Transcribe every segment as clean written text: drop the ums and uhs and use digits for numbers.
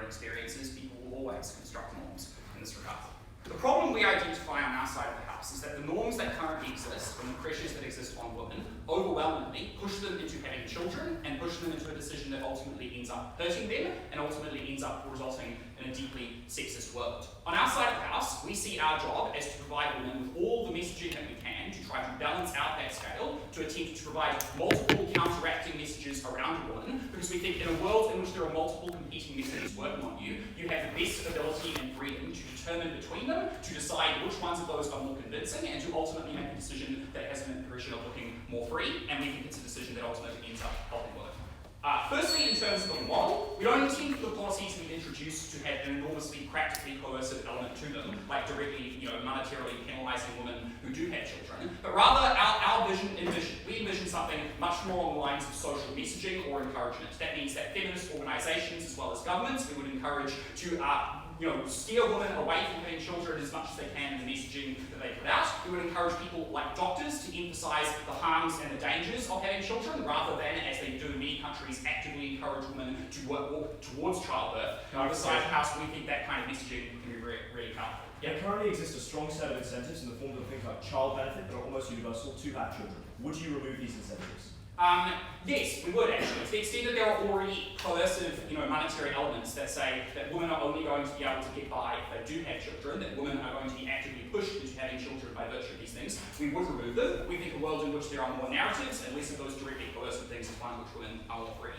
experiences, people will always construct norms in this regard. The problem we identify on our side of the house is that the norms that currently exist and the pressures that exist on women overwhelmingly push them into having children and push them into a decision that ultimately ends up hurting them and ultimately ends up resulting in a deeply sexist world. On our side of the house, we see our job as to provide women with all the messaging that we can to try to balance out that scale, to attempt to provide multiple counteracting messages around a woman, because we think in a world in which there are multiple competing messages working on you, you have the best ability and freedom to determine between them, to decide which ones of those are more convincing, and to ultimately make a decision that has an impression of looking more free, and we think it's a decision that ultimately ends up helping women. Firstly, in terms of the model, we don't intend for the policies we introduce to have an enormously practically coercive element to them, like directly, monetarily penalising women who do have children, but rather we envision something much more along the lines of social messaging or encouragement. That means that feminist organisations as well as governments, we would encourage to steer women away from having children as much as they can in the messaging that they put out. We would encourage people like doctors to emphasise the harms and the dangers of having children, rather than, as they do in many countries, actively encourage women to walk towards childbirth. On the side of the house, we think that kind of messaging can be really, really powerful. There currently exists a strong set of incentives in the form of things like child benefit that are almost universal to have children. Would you remove these incentives? Yes, we would actually. To the extent that there are already coercive, monetary elements that say that women are only going to be able to get by if they do have children, that women are going to be actively pushed into having children by virtue of these things, we would remove them. We think a world in which there are more narratives and less of those directly coercive things is one in which women are more free.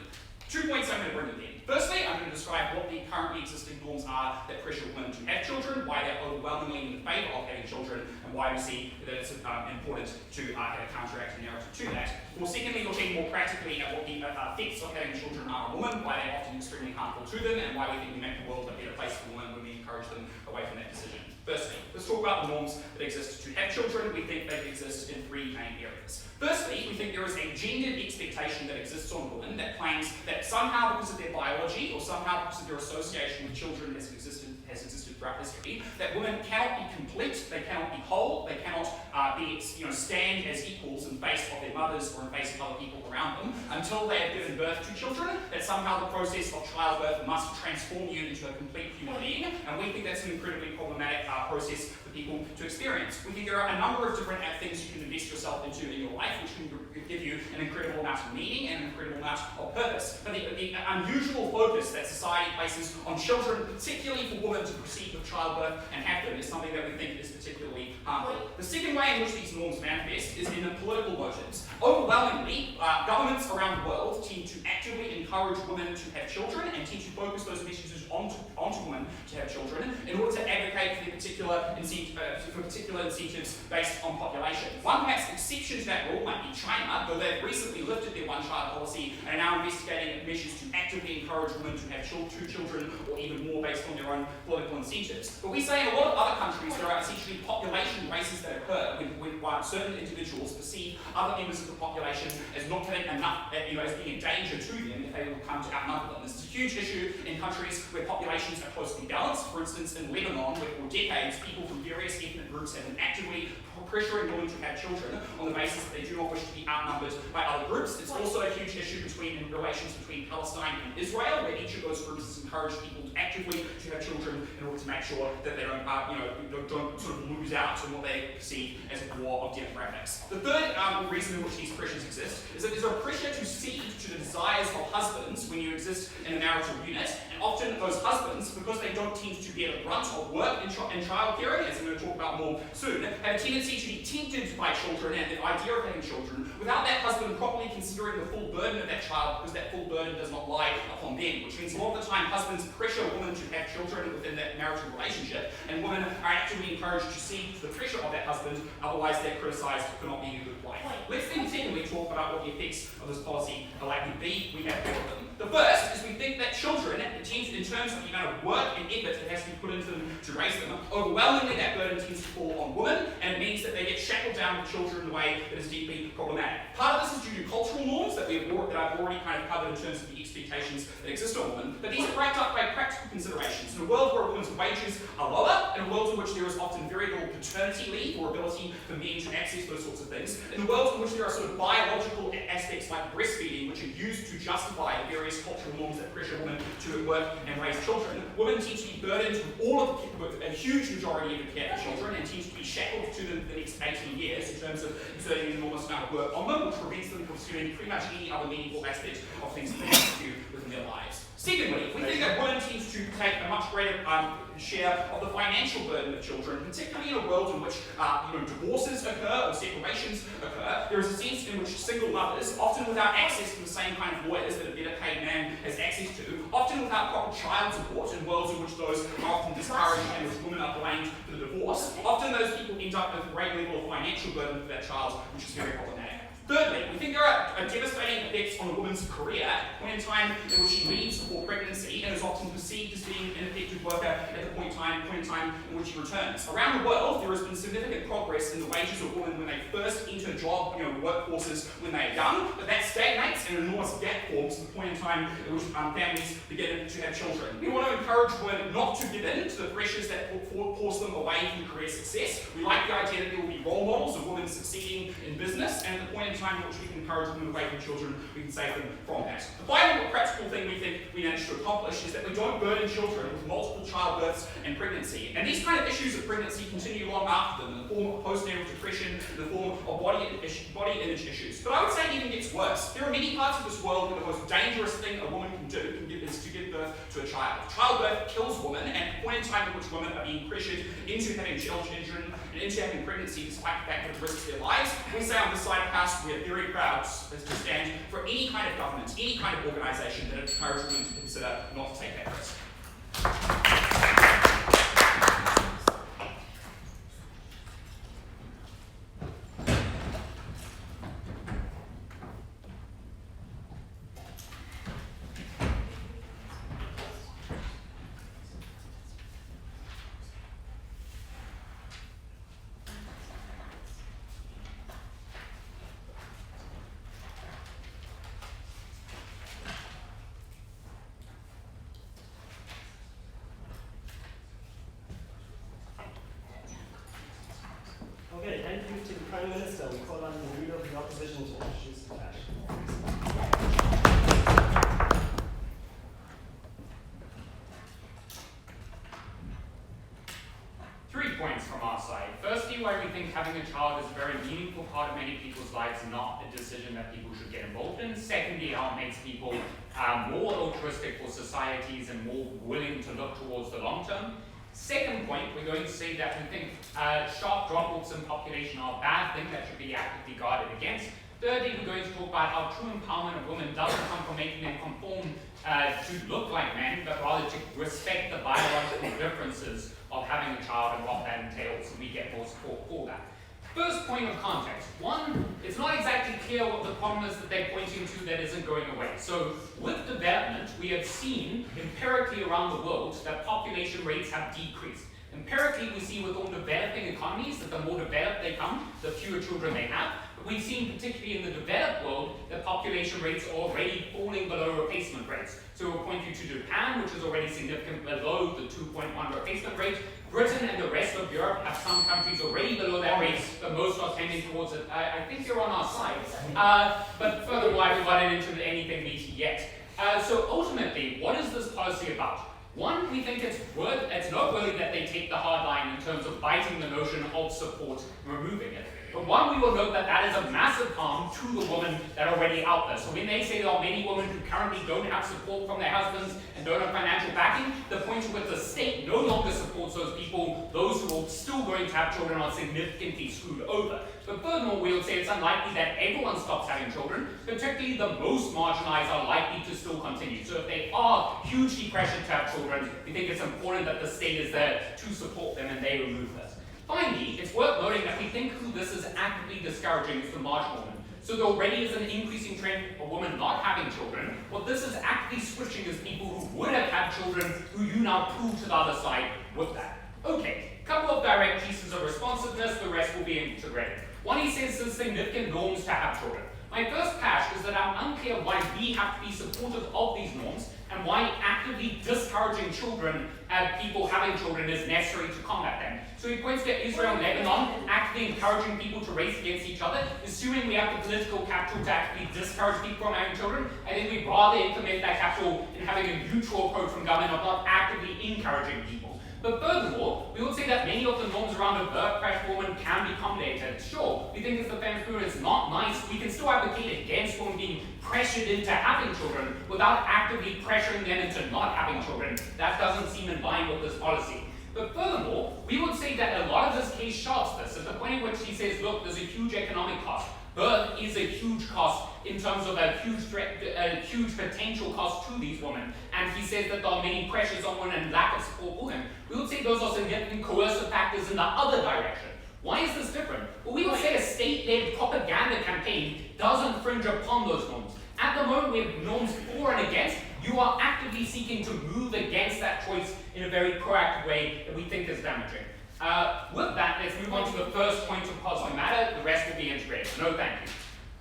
2 points I'm going to bring in. Firstly, I'm going to describe what the currently existing norms are that pressure women to have children, why they're overwhelmingly in favour of having children, and why we see that it's important to have a counteracting narrative to that. Well, secondly, looking more practically at what the effects of having children are on women, why they're often extremely harmful to them, and why we think we make the world a better place for women when we encourage them away from that decision. Firstly, let's talk about the norms that exist to have children. We think they exist in 3 main areas. Firstly, we think there is a gendered expectation that exists on women that claims that somehow because of their biology or somehow because of their association with children has existed throughout history, that women cannot be complete, they cannot be whole, they cannot stand as equals in face of their mothers or in face of other people around them until they have given birth to children, that somehow the process of childbirth must transform you into a complete human being, and we think that's an incredibly problematic process for people to experience. We think there are a number of different things you can invest yourself into in your life which can give you an incredible amount of meaning and an incredible amount of purpose. But the unusual focus that society places on children, particularly for women to proceed with childbirth and have them, is something that we think is particularly harmful. The second way in which these norms manifest is in the political motives. Overwhelmingly, governments around the world tend to actively encourage women to have children and tend to focus those messages onto women to have children in order to advocate for particular incentives based on population. One perhaps exception to that rule might be China, though they've recently lifted their one-child policy and are now investigating measures to actively encourage women to have 2 children or even more based on their own political incentives. But we say in a lot of other countries there are essentially population races that occur when certain individuals perceive other members of the population as not having enough, as being a danger to them if they will come to outnumber them. This is a huge issue in countries where populations are closely balanced. For instance, in Lebanon, where for decades people from various ethnic groups have been actively pressuring women to have children on the basis that they do not wish to be outnumbered by other groups. It's also a huge issue in relations between Palestine and Israel, where each of those groups has encouraged people actively to have children in order to make sure that they don't sort of lose out on what they perceive as a war of demographics. The third reason in which these pressures exist is that there's a pressure to cede to the desires of husbands when you exist in a marital unit, and often those husbands, because they don't tend to bear the brunt of work and childcaring, as I'm going to talk about more soon, have a tendency to be tempted by children and the idea of having children without that husband properly considering the full burden of that child, because that full burden does not lie upon them, which means a lot of the time husbands pressure women to have children within that marital relationship, and women are actively encouraged to cede to the pressure of that husband, otherwise they're criticised for not being a good wife. Let's then secondly talk about what the effects of this policy are likely to be. We have 4 of them. The first is we think that children, in terms of the amount of work and effort that has to be put into them to raise them, overwhelmingly that burden tends to fall on women, and it means that they get shackled down with children in a way that is deeply problematic. Part of this is due to cultural norms that I've already covered in terms of the expectations that exist on women, but these are backed up by practical considerations. In a world where a woman's wages are lower, in a world in which there is often very little paternity leave or ability for men to access those sorts of things, in a world in which there are sort of biological aspects like breastfeeding which are used to justify the various cultural norms that pressure women to work and raise children, women tend to be burdened with a huge majority of the care for children and tend to be shackled to them for the next 18 years in terms of exerting an enormous amount of work on them, which prevents them from pursuing pretty much any other meaningful aspect of things that they want to do within their lives. Secondly, we think that women tend to take a much greater share of the financial burden of children, particularly in a world in which divorces occur or separations occur. There is a sense in which single mothers, often without access to the same kind of lawyers that a better paid man has access to, often without proper child support in worlds in which those are often discouraged and in which women are blamed for the divorce, often those people end up with a great level of financial burden for their child, which is very problematic. Thirdly, we think there are devastating effects on a woman's career at the point in time in which she leaves for pregnancy and is often perceived as being an effective worker at the point in time in which she returns. Around the world, there has been significant progress in the wages of women when they first enter workforces when they are young, but that stagnates and an enormous gap forms at the point in time in which families begin to have children. We want to encourage women not to give in to the pressures that force them away from career success. We like the idea that there will be role models of women succeeding in business, and at the point in time in which we can encourage women away from children, we can save them from that. The final practical thing we think we managed to accomplish is that we don't burden children with multiple childbirths and pregnancy. And these kind of issues of pregnancy continue long after them, in the form of postnatal depression, in the form of body image issues. But I would say it even gets worse. There are many parts of this world where the most dangerous thing a woman can do is to give birth to a child. Childbirth kills women, and at the point in time in which women are being pressured into having children and into having pregnancy despite the fact that it risks their lives, we say on this side of the house we are very proud to stand for any kind of government, any kind of organisation that encourages women to consider not to take that risk. Okay, thank you to the Prime Minister. We call on the Leader of the Opposition to introduce the clash. 3 points from our side. Firstly, why we think having a child is a very meaningful part of many people's lives, not a decision that people should get involved in. Secondly, how it makes people more altruistic for societies and more willing to look towards the long term. Second point, we're going to say that we think sharp drop-offs in population are a bad thing that should be actively guarded against. Thirdly, we're going to talk about how true empowerment of women doesn't come from making them conform to look like men, but rather to respect the biological differences of having a child and what that entails, so we get more support for that. First point of context. One, it's not exactly clear what the problem is that they're pointing to that isn't going away. So with development, we have seen empirically around the world that population rates have decreased. Empirically, we see with all developing economies that the more developed they come, the fewer children they have. But we've seen, particularly in the developed world, that population rates are already falling below replacement rates. So we'll point you to Japan, which is already significantly below the 2.1 replacement rate. Britain and the rest of Europe have some countries already below that rate, but most are tending towards it. I think you're on our side. But furthermore, I haven't gotten into anything meaty yet. So ultimately, what is this policy about? One, we think it's noteworthy that they take the hard line in terms of biting the notion of support and removing it. But one, we will note that that is a massive harm to the women that are already out there. So when they say there are many women who currently don't have support from their husbands and don't have financial backing, the point at which the state no longer supports those people, those who are still going to have children are significantly screwed over. But furthermore, we will say it's unlikely that everyone stops having children, particularly the most marginalized are likely to still continue. So if they are hugely pressured to have children, we think it's important that the state is there to support them and they remove this. Finally, it's worth noting that we think who this is actively discouraging is the marginal woman. So there already is an increasing trend of women not having children. What this is actively switching is people who would have had children who you now pull to the other side with that. Okay, a couple of direct pieces of responsiveness, the rest will be integrated. One, he says there's significant norms to have children. My first catch is that I'm unclear why we have to be supportive of these norms, and why actively discouraging people having children is necessary to combat them. So he points to Israel and Lebanon actively encouraging people to race against each other, assuming we have the political capital to actively discourage people from having children, and then we'd rather implement that capital in having a neutral approach from government of not actively encouraging people. But furthermore, we would say that many of the norms around a birth crash woman can be accommodated. Sure, we think if the feminist movement is not nice, we can still advocate against women being pressured into having children without actively pressuring them into not having children. That doesn't seem in line with this policy. But furthermore, we would say that a lot of this case shots this at the point at which he says, look, there's a huge economic cost. Birth is a huge cost in terms of a huge potential cost to these women. And he says that there are many pressures on women and lack of support for them. We would say those are significant coercive factors in the other direction. Why is this different? Well, we would say a state-led propaganda campaign doesn't infringe upon those norms. At the moment, we have norms for and against. You are actively seeking to move against that choice in a very proactive way that we think is damaging. With that, let's move on to the first point of positive matter. The rest will be integrated. No, thank you.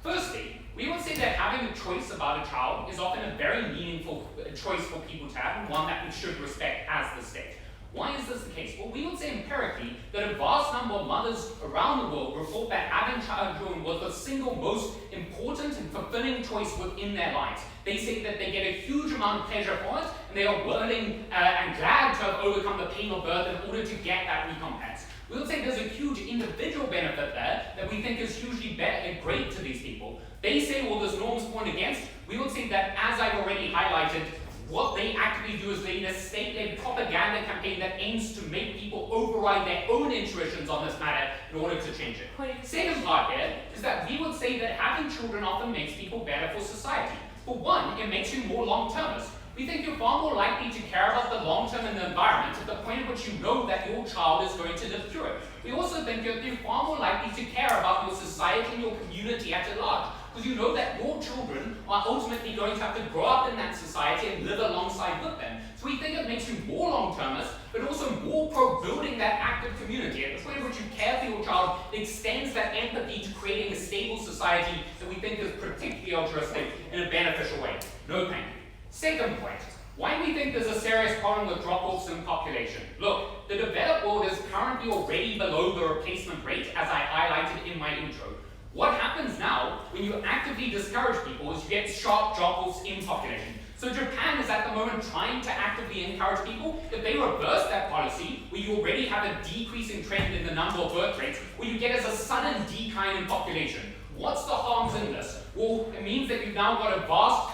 Firstly, we would say that having a choice about a child is often a very meaningful choice for people to have, and one that we should respect as the state. Why is this the case? Well, we would say empirically that a vast number of mothers around the world report that having children was the single most important and fulfilling choice within their lives. They say that they get a huge amount of pleasure from it, and they are willing and glad to have overcome the pain of birth in order to get that recompense. We would say there's a huge individual benefit there that we think is hugely great to these people. They say, well, there's norms for and against. We would say that, as I've already highlighted, what they actively do is lead a state-led propaganda campaign that aims to make people override their own intuitions on this matter in order to change it. Second part here is that we would say that having children often makes people better for society. For one, it makes you more long-termist. We think you're far more likely to care about the long term and the environment at the point at which you know that your child is going to live through it. We also think you're far more likely to care about your society and your community at large, because you know that your children are ultimately going to have to grow up in that society and live alongside with them. So we think it makes you more long-termist, but also more pro-building that active community. At the point at which you care for your child, it extends that empathy to creating a stable society that we think is particularly altruistic in a beneficial way. No, thank you. Second point, why we think there's a serious problem with drop-offs in population. Look, the developed world is currently already below the replacement rate, as I highlighted in my intro. What happens now when you actively discourage people is you get sharp drop-offs in population. So Japan is at the moment trying to actively encourage people. If they reverse that policy, where you already have a decreasing trend in the number of birth rates, what you get is a sudden decline in population. What's the harms in this? Well, it means that you've now got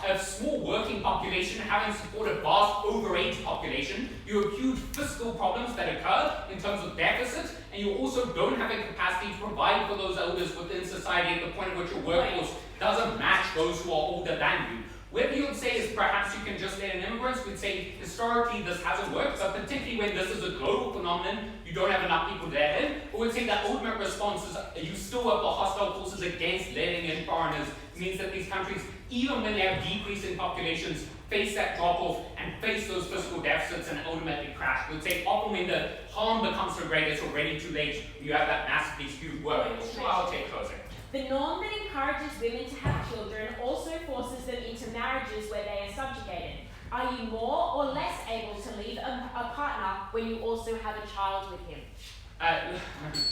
a small working population having to support a vast overage population. You have huge fiscal problems that occur in terms of deficit, and you also don't have a capacity to provide for those elders within society at the point at which your workforce doesn't match those who are older than you. Whether you would say is perhaps you can just let in immigrants, we'd say historically this hasn't worked, but particularly when this is a global phenomenon, you don't have enough people to let in. But we'd say the ultimate response is you still have the hostile forces against letting in foreigners. It means that these countries, even when they have decreasing populations, face that drop-off and face those fiscal deficits and ultimately crash. We'd say often when the harm becomes so great, it's already too late. You have that massively skewed workforce. Sure, I'll take closing. The norm that encourages women to have children also forces them into marriages where they are subjugated. Are you more or less able to leave a partner when you also have a child with him?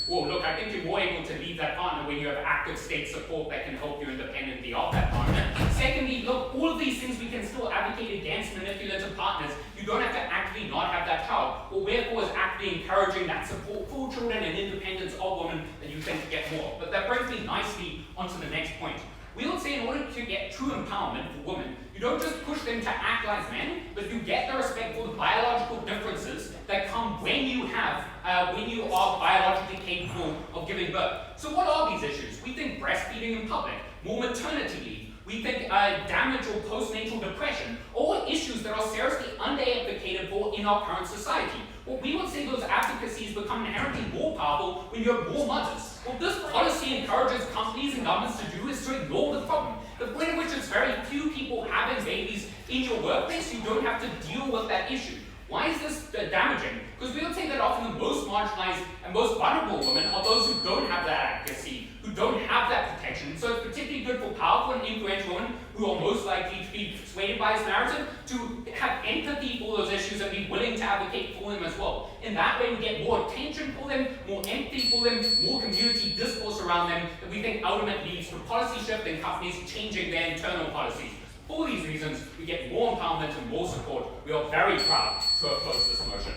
Well, look, I think you're more able to leave that partner when you have active state support that can help you independently of that partner. Secondly, look, all of these things we can still advocate against manipulative partners. You don't have to actively not have that child. Well, wherefore is actively encouraging that support for children and independence of women that you tend to get more. But that brings me nicely onto the next point. We would say in order to get true empowerment for women, you don't just push them to act like men, but you get the respect for the biological differences that come when you are biologically capable of giving birth. So what are these issues? We think breastfeeding in public, more maternity leave. We think damage or postnatal depression, all issues that are seriously under-advocated for in our current society. Well, we would say those advocacies become inherently more powerful when you have more mothers. What this policy encourages companies and governments to do is to ignore the problem. The point at which it's very few people having babies in your workplace, you don't have to deal with that issue. Why is this damaging? Because we would say that often the most marginalized and most vulnerable women are those who don't have that advocacy, who don't have that protection, conversation. So it's particularly good for powerful and influential women who are most likely to be persuaded by his narrative to have empathy for those issues and be willing to advocate for them as well. In that way, we get more attention for them, more empathy for them, more community discourse around them that we think ultimately leads to policy shift and companies changing their internal policies. For these reasons, we get more empowerment and more support. We are very proud to oppose this motion.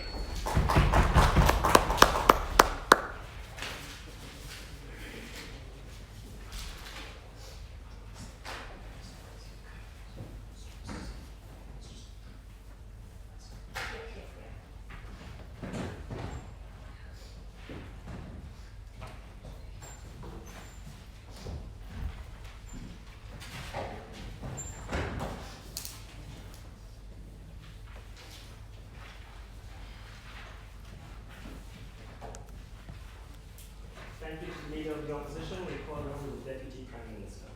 Thank you to the Leader of the Opposition. We call on the Deputy Prime Minister.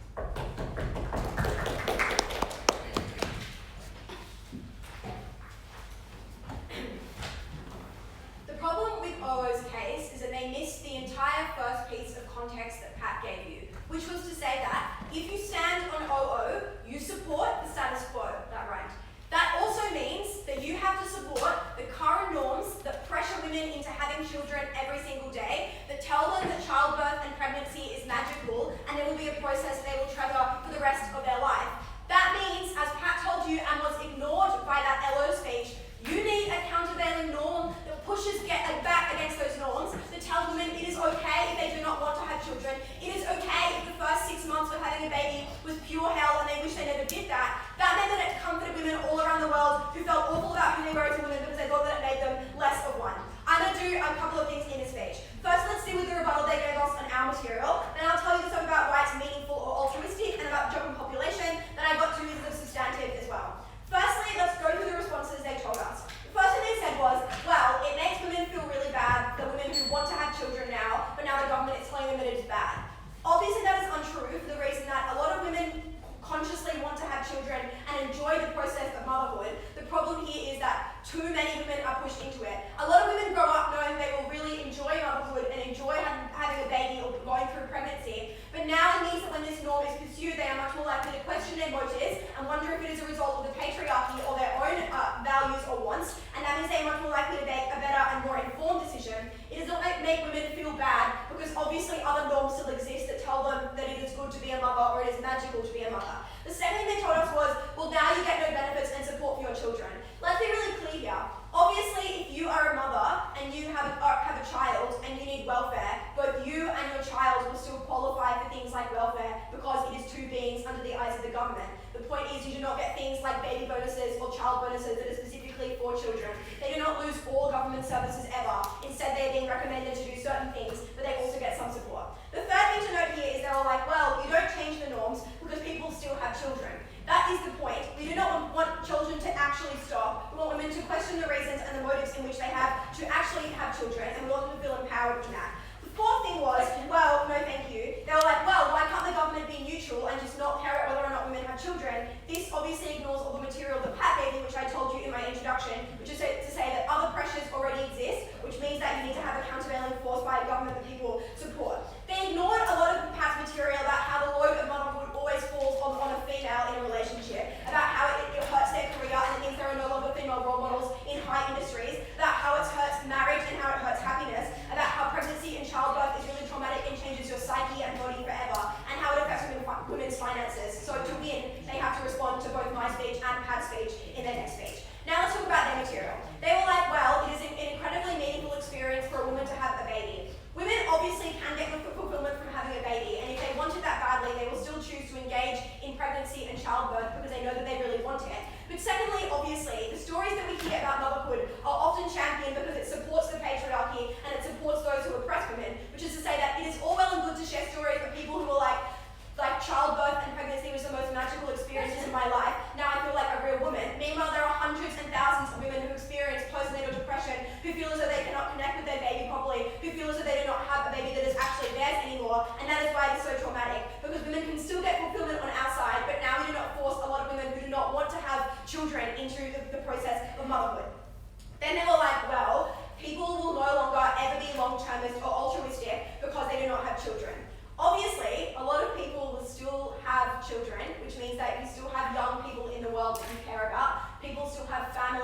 The problem with OO's case is that they missed the entire first piece of context that Pat gave you, which was to say that if you stand on OO, you support the status quo, that right? That also means that you have to support the current norms that pressure women into having children every single day, that tell them that childbirth and pregnancy is magical and it will be a process they will treasure for the rest of their life. That means, as Pat told you and was ignored by that LO speech, you need a countervailing norm that pushes back against those norms, that tells women it is okay if they do not want to have children. It is okay if the first 6 months of having a baby was pure hell and they wish they never did that. That meant that it comforted women all around the world who felt awful about who they were as a woman because they thought that it made them less of one. I'm going to do a couple of things in this speech. First, let's deal with the rebuttal they gave us on our material. Then I'll tell you stuff about why it's meaningful or altruistic and about job and population. Then I got to the substantive as well. Firstly, let's go through the responses they told us. The first thing they said was, well, it makes women feel really bad, the women who want to have children now, but now the government is telling them that it's bad. Obviously that is untrue for the reason that a lot of women consciously want to have children and enjoy the process of motherhood. The problem here is that too many women are pushed into it. A lot of women grow up knowing they will really enjoy motherhood and enjoy having a baby or going through pregnancy, but now it means that when this norm is pursued, they are much more likely to question their motives and wonder if it is a result of the patriarchy or their own values or wants, and that means they are much more likely to make a better and more informed decision. It does not make women feel bad because obviously other norms still exist that tell them that it is good to be a mother or it is magical to be a mother. The second thing they told us was, well, now you get no benefits and support for your children. Let's be really clear here. Obviously, if you are a mother and you have a child and you need welfare, both you and your child will still qualify for things like welfare because it is two beings under the eyes of the government. The point is you do not get things like baby bonuses or child bonuses that are specifically for children. They do not lose all government services ever. Instead, they are being recommended to do certain things, but they also get some support. The third thing to note here is they're all like, well, you don't change the norms because people still have children. That is the point. We do not want children to actually stop. We want women to question the reasons and the motives in which they have to actually have children, and we want them to feel empowered in that. The fourth thing was, well, no thank you. They were like, well, why can't the government be neutral and just not care whether or not women have children? This obviously ignores all the material that Pat gave you, which I told you in my introduction, which is to say that other pressures already exist, which means that you need to have a countervailing force by a government that people support. They ignored a lot of Pat's material about how the load of motherhood always falls on a female in a relationship, about how it hurts their career and it means there are no longer female role models in high industries, about how it hurts marriage and how it hurts happiness, about how pregnancy and childbirth is really traumatic and changes your psyche and body forever, and how it affects women's finances. So to win, they have to respond to both my speech and Pat's speech in their next speech. Now let's talk about their material.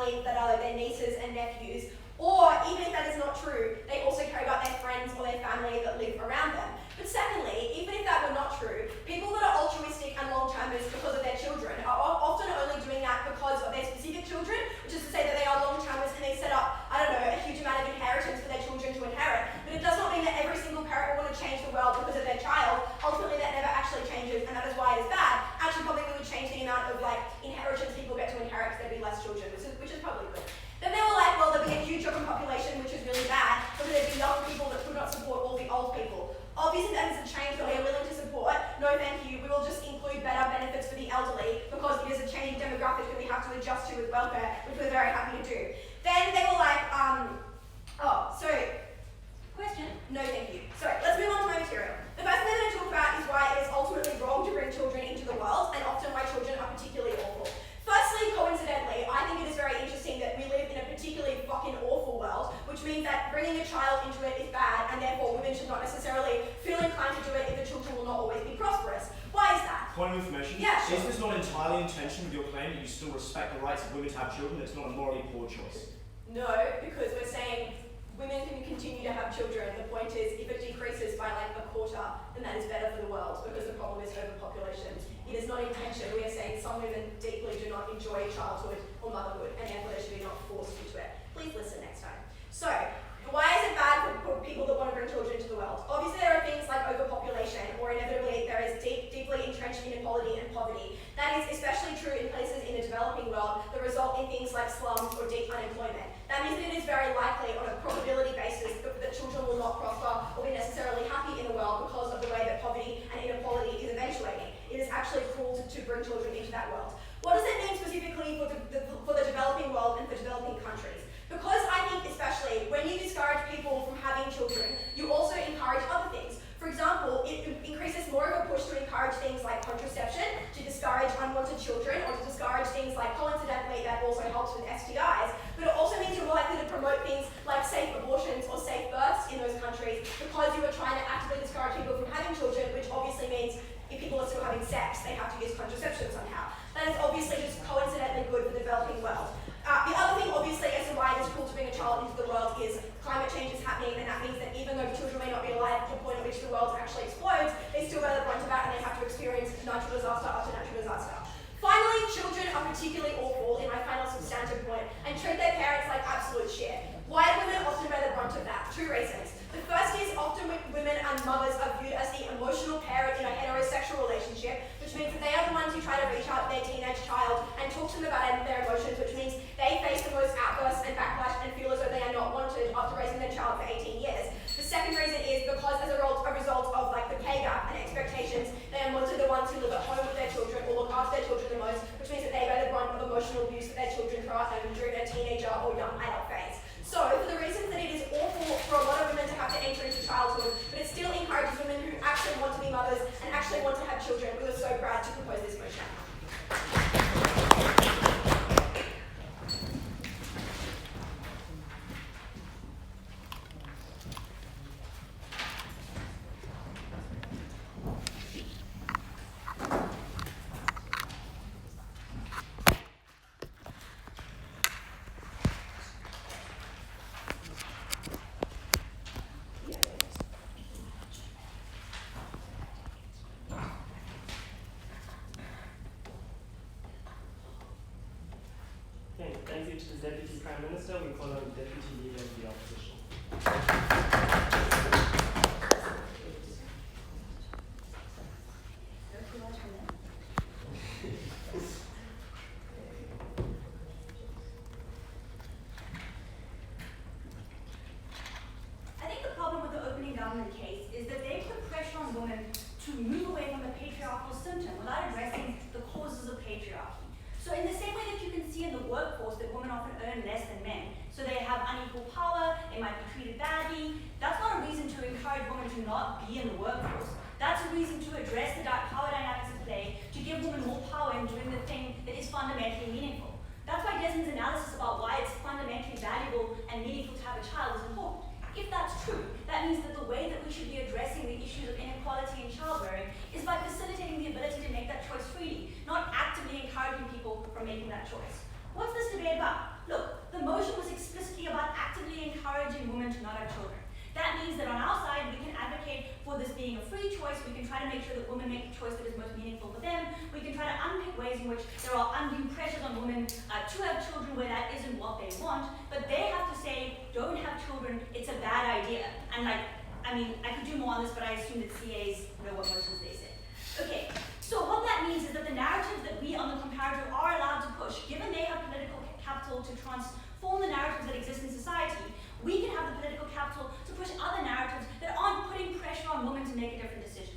family that are their nieces and nephews, or even if that is not true, they also care about their friends or their family that live around them. But secondly, even if that were not true, people that are altruistic and long-termers because of their children are often only doing that because of their specific children, which is to say that they are long-termers and they set up, I don't know, a huge amount of inheritance for their children to inherit. But it does not mean that every single parent will want to change the world because of their child. Ultimately, that never actually changes, and that is why it is bad. Actually, probably we would change the amount of inheritance people get to inherit because there'd be less children, which is probably good. Then they were like, well, there'd be a huge drop in population, which is really bad, because there'd be young people that could not support all the old people. Obviously, that is a change that we are willing to support. No, thank you. We will just include better benefits for the elderly because it is a changing demographic that we have to adjust to with welfare, which we're very happy to do. Then they were like, question? No, thank you. Sorry, let's move on to my material. The first thing I'm going to talk about is why it is ultimately wrong to bring children into the world, and often why children are particularly awful. Firstly, coincidentally, I think it is very interesting that we live in a particularly fucking awful world, which means that bringing a child into it is bad, and therefore women should not necessarily feel inclined to do it if the children will not always be prosperous. Why is that? Point of information. Yeah, sure. Is this not entirely in tension with your claim that you still respect the rights of women to have children? It's not a morally poor choice. No, because we're saying women can continue to have children. The point is, if it decreases by a quarter, then that is better for the world because the problem is overpopulation. It is not intention. We are saying some women deeply do not enjoy childhood or motherhood, and therefore they should be not forced into it. Please listen next time. So, why is it bad for people that want to bring children into the world? Obviously, there are things like overpopulation, or inevitably there is deeply entrenched inequality and poverty. That is especially true in places in the developing world that result in things like slums or deep unemployment. That means that it is very likely, on a probability basis, that children will not prosper or be necessarily happy in the world because of the way that poverty and inequality is eventuating. It is actually cruel to bring children into that world. What does it mean specifically for the developing world and for developing countries? Because I think especially when you discourage people from having children, you also encourage other things. For example, it increases more of a push to encourage things like contraception, to discourage unwanted children, or to discourage things like, coincidentally, that also helps with STIs. But it also means you're more likely to promote things like safe abortions or safe births in those countries because you are trying to actively discourage people from having children, which obviously means if people are still having sex, they have to use contraception somehow. That is obviously just coincidentally good for the developing world. The other thing, obviously, as to why it is cool to bring a child into the world is climate change is happening, and that means that even though children may not be alive at the point at which the world actually explodes, they still bear the brunt of that and they have to experience natural disaster after natural disaster. Finally, children are particularly awful, in my final substantive point, and treat their parents like absolute shit. Why do women often bear the brunt of that? Two reasons. The first is often women and mothers are viewed as the emotional parent in a heterosexual relationship, which means that they are the ones who try to reach out to their teenage child and talk to them about their emotions, which means they face the most outbursts and backlash and feel as though they are not wanted after raising their child for 18 years. The second reason is because as a result of the pay gap and expectations, they are mostly the ones who live at home with their children or look after their children the most, which means that they bear the brunt of emotional abuse that their children throw at them during their teenager or young adult phase. So, for the reasons that it is awful for a lot of women to have to enter into childhood, but it still encourages women who actually want to be mothers and actually want to have children, we are so proud to propose this motion. Thank you to the Deputy Prime Minister. We call on the Deputy Leader of the Opposition. I think the problem with the opening government case is that they put pressure on women to move away from the patriarchal symptom without addressing the causes of patriarchy. So in the same way that you can see in the workforce that women often earn less than men, so they have unequal power, they might be treated badly, that's not a reason to encourage women to not be in the workforce. That's a reason to address the power dynamics at play, to give women more power in doing the thing that is fundamentally meaningful. That's why Desmond's analysis about why it's fundamentally valuable and meaningful to have a child is important. If that's true, that means that the way that we should be addressing the issues of inequality in childbearing is by facilitating the ability to make that choice freely, not actively encouraging people from making that choice. What's this debate about? Look, women make the choice that is most meaningful for them. We can try to unpick ways in which there are undue pressures on women to have children where that isn't what they want, but they have to say, don't have children, it's a bad idea. And I could do more on this, but I assume that CAs know what motions they say. Okay, so what that means is that the narratives that we on the comparative are allowed to push, given they have political capital to transform the narratives that exist in society, we can have the political capital to push other narratives that aren't putting pressure on women to make a different decision.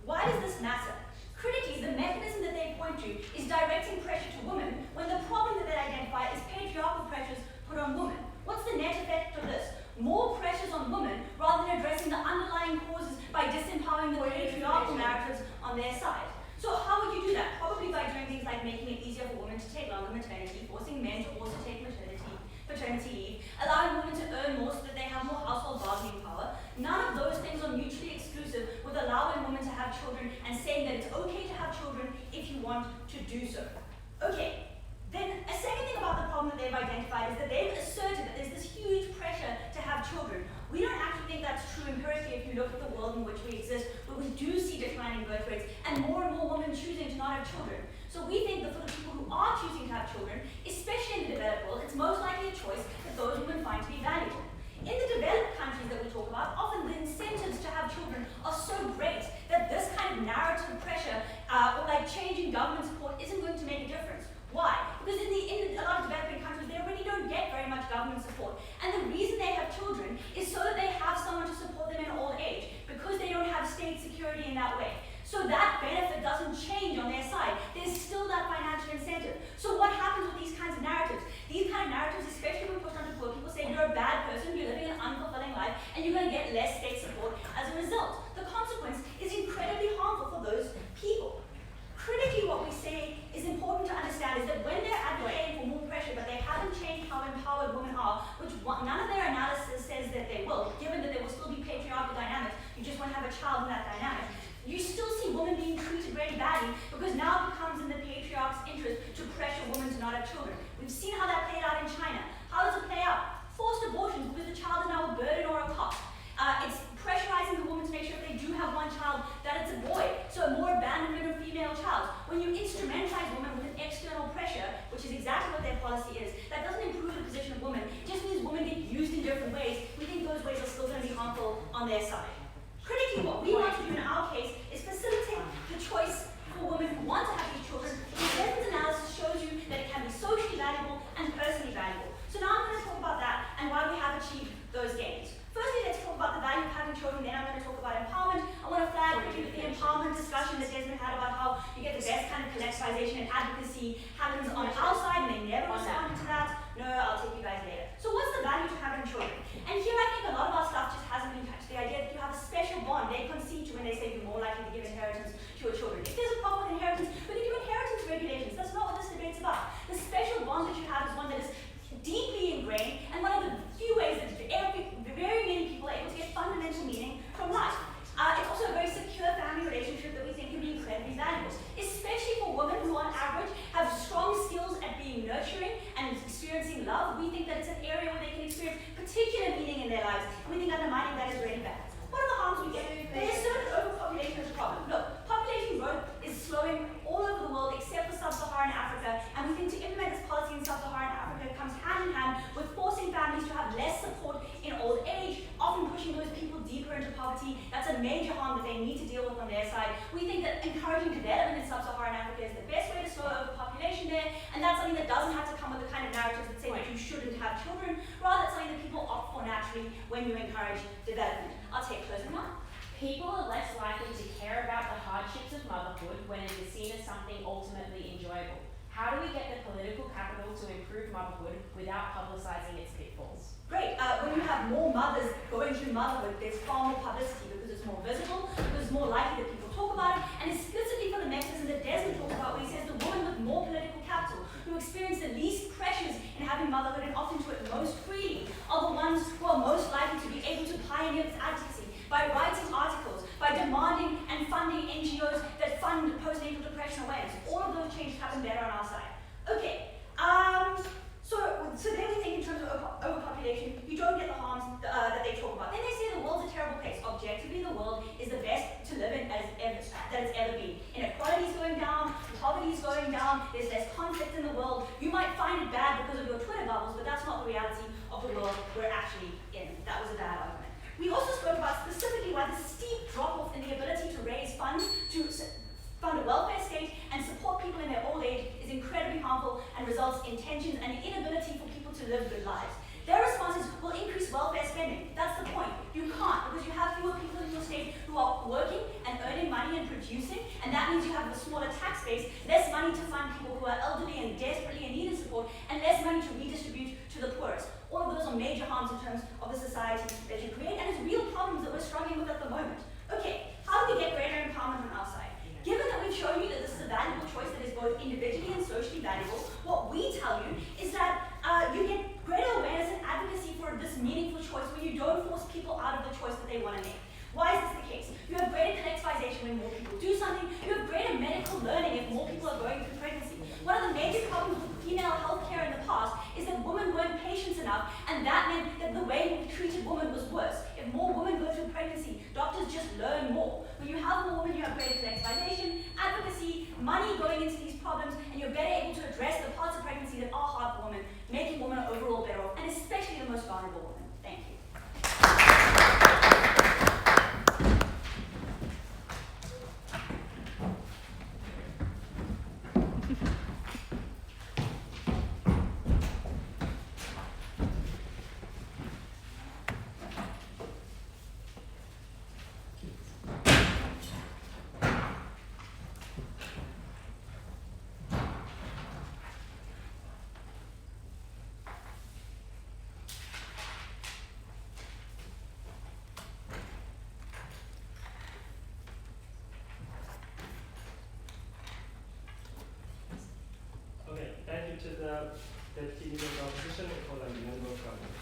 Why does this matter? Critically, the mechanism that they point to is directing pressure to women when the problem that they identify is patriarchal pressures put on women. What's the net effect of this? More pressures on women rather than addressing the underlying causes by disempowering the patriarchal narratives on their side. So how would you do that? Probably by doing things like making it easier for women to take longer maternity, forcing men to also take paternity leave, allowing women to earn more so that they have more household bargaining power. None of those things are mutually exclusive with allowing women to have children and saying that it's okay to have children if you want to do so. Okay, then a second thing about the problem that they've identified is that they've asserted that there's this huge pressure to have children. We don't actually think that's true empirically if you look at the world in which we exist, where we do see declining birth rates and more women choosing to not have children. So we think that for the people who are choosing to have children, especially in the developed world, it's most likely a choice that those women find to be valuable. In the developed countries that we talk about, often the incentives to have children are so great that this kind of narrative pressure or like changing government support isn't going to make a difference. Why? Because in a lot of developing countries, they already don't get very much government support. And the reason they have children is so that they have someone to support them in old age, because they don't have state security in that way. So that benefit doesn't change on their side. There's still that financial incentive. So what happens with these kinds of narratives? These kind of narratives, especially when pushed onto poor people, say you're a bad person, you're living an unfulfilling life, and you're going to get less state support as a result. The consequence is incredibly harmful for those people. Critically, what we say is important to understand is that when they're advocating for more pressure, but they haven't changed how empowered women are, which none of their analysis says that they will, given that there will still be patriarchal dynamics, you just want to have a child in that dynamic, you still see women being treated really badly because now it becomes in the patriarch's interest to pressure women to not have children. We've seen how that played out in China. How does it play out? Forced abortions because the child is now a burden or a cost. It's pressurizing the woman to make sure if they do have one child that it's a boy, so a more abandonment of female child. When you instrumentalize women with an external pressure, which is exactly what their policy is, that doesn't improve the position of women. It just means women get used in different ways. We think those ways are still going to be harmful on their side. Critically, what we want to do in our case is facilitate the choice for women who want to have these children. The evidence analysis shows you that it can be socially valuable and personally valuable. So now I'm going to talk about that and why we have achieved those gains. Firstly, let's talk about the value of having children, then I'm going to talk about empowerment. I want to flag quickly the empowerment discussion that Desmond had about how you get the best kind of collectivization and advocacy happens on our side, and they never responded to that. No, I'll take you guys later. So what's the value to having children? And here I think a lot of our stuff just hasn't been touched. The idea that you have a special bond they concede to when they say you're more likely to give inheritance to your children. If there's a problem with inheritance, we can do inheritance regulations. That's not what this debate's about. The special bond that you have is one that is deeply ingrained and one of the few ways that very many people are able to get fundamental meaning from life. It's also a very secure family relationship that we think can be incredibly valuable, especially for women who on average have strong skills at being nurturing and experiencing love. We think that it's an area where they can experience particular meaning in their lives, and we think undermining that is really bad. What are the harms we get? They assert that overpopulation is a problem. Look, population growth is slowing all over the world except for sub-Saharan Africa, and we think to implement this policy in sub-Saharan Africa comes hand in hand with forcing families to have less support in old age, often pushing those people deeper into poverty. That's a major harm that they need to deal with on their side. We think that encouraging development in sub-Saharan Africa is the best way to slow overpopulation there, and that's something that doesn't have to come with the kind of narratives that say that you shouldn't have children. Rather, it's something that people opt for naturally when you encourage development. I'll take closing now. People are less likely to care about the hardships of motherhood when it is seen as something ultimately enjoyable. How do we get the political capital to improve motherhood without publicising its pitfalls? Great. When you have more mothers going through motherhood, there's far more publicity because it's more visible, because it's more likely that people talk about it, and explicitly for the mechanism that Desmond talks about, where he says the woman with more political capital, who experience the least pressures in having motherhood and often do it most freely, are the ones who are most likely to be able to pioneer this advocacy by writing articles, by demanding and funding NGOs that fund postnatal depression awareness. All of those changes happen better on our side. Okay, so then we think in terms of overpopulation, you don't get the harms that they talk about. Then they say the world's a terrible place. Objectively, the world is the best to live in as ever. that it's ever been. Inequality is going down, poverty is going down, there's less conflict in the world. You might find it bad because of your Twitter bubbles, but that's not the reality of the world we're actually in. That was a bad argument. We also spoke about specifically why the steep drop-off in the ability to raise funds to fund a welfare state and support people in their old age is incredibly harmful and results in tensions and the inability for people to live good lives. Their response is, we'll increase welfare spending. That's the point. You can't, because you have fewer people in your state who are working and earning money and producing, and that means you have a smaller tax base, less money to fund people who are elderly and desperately in need of support, and less money to redistribute to the poorest. All of those are major harms in terms of the society that you create, and it's real problems that we're struggling with at the moment. Okay, how do we get greater empowerment on our side? Given that we've shown you that this is a valuable choice that is both individually and socially valuable, what we tell you is that you get greater awareness and advocacy for this meaningful choice when you don't force people out of the choice that they want to make. Why is this the case? You have greater collectivization when more people do something. You have greater medical learning if more people are going through pregnancy. One of the major problems with female healthcare in the past is that women weren't patient enough, and that meant that the way we treated women was worse. If more women go through pregnancy, doctors just learn more. When you have more women, you have greater collectivization, advocacy, money going into these problems, and you're better able to address the parts of pregnancy that are hard for women, making women overall better off, and especially the most vulnerable women. Thank you. Okay, thank you to the Deputy Leader of the Opposition for the Member of Government.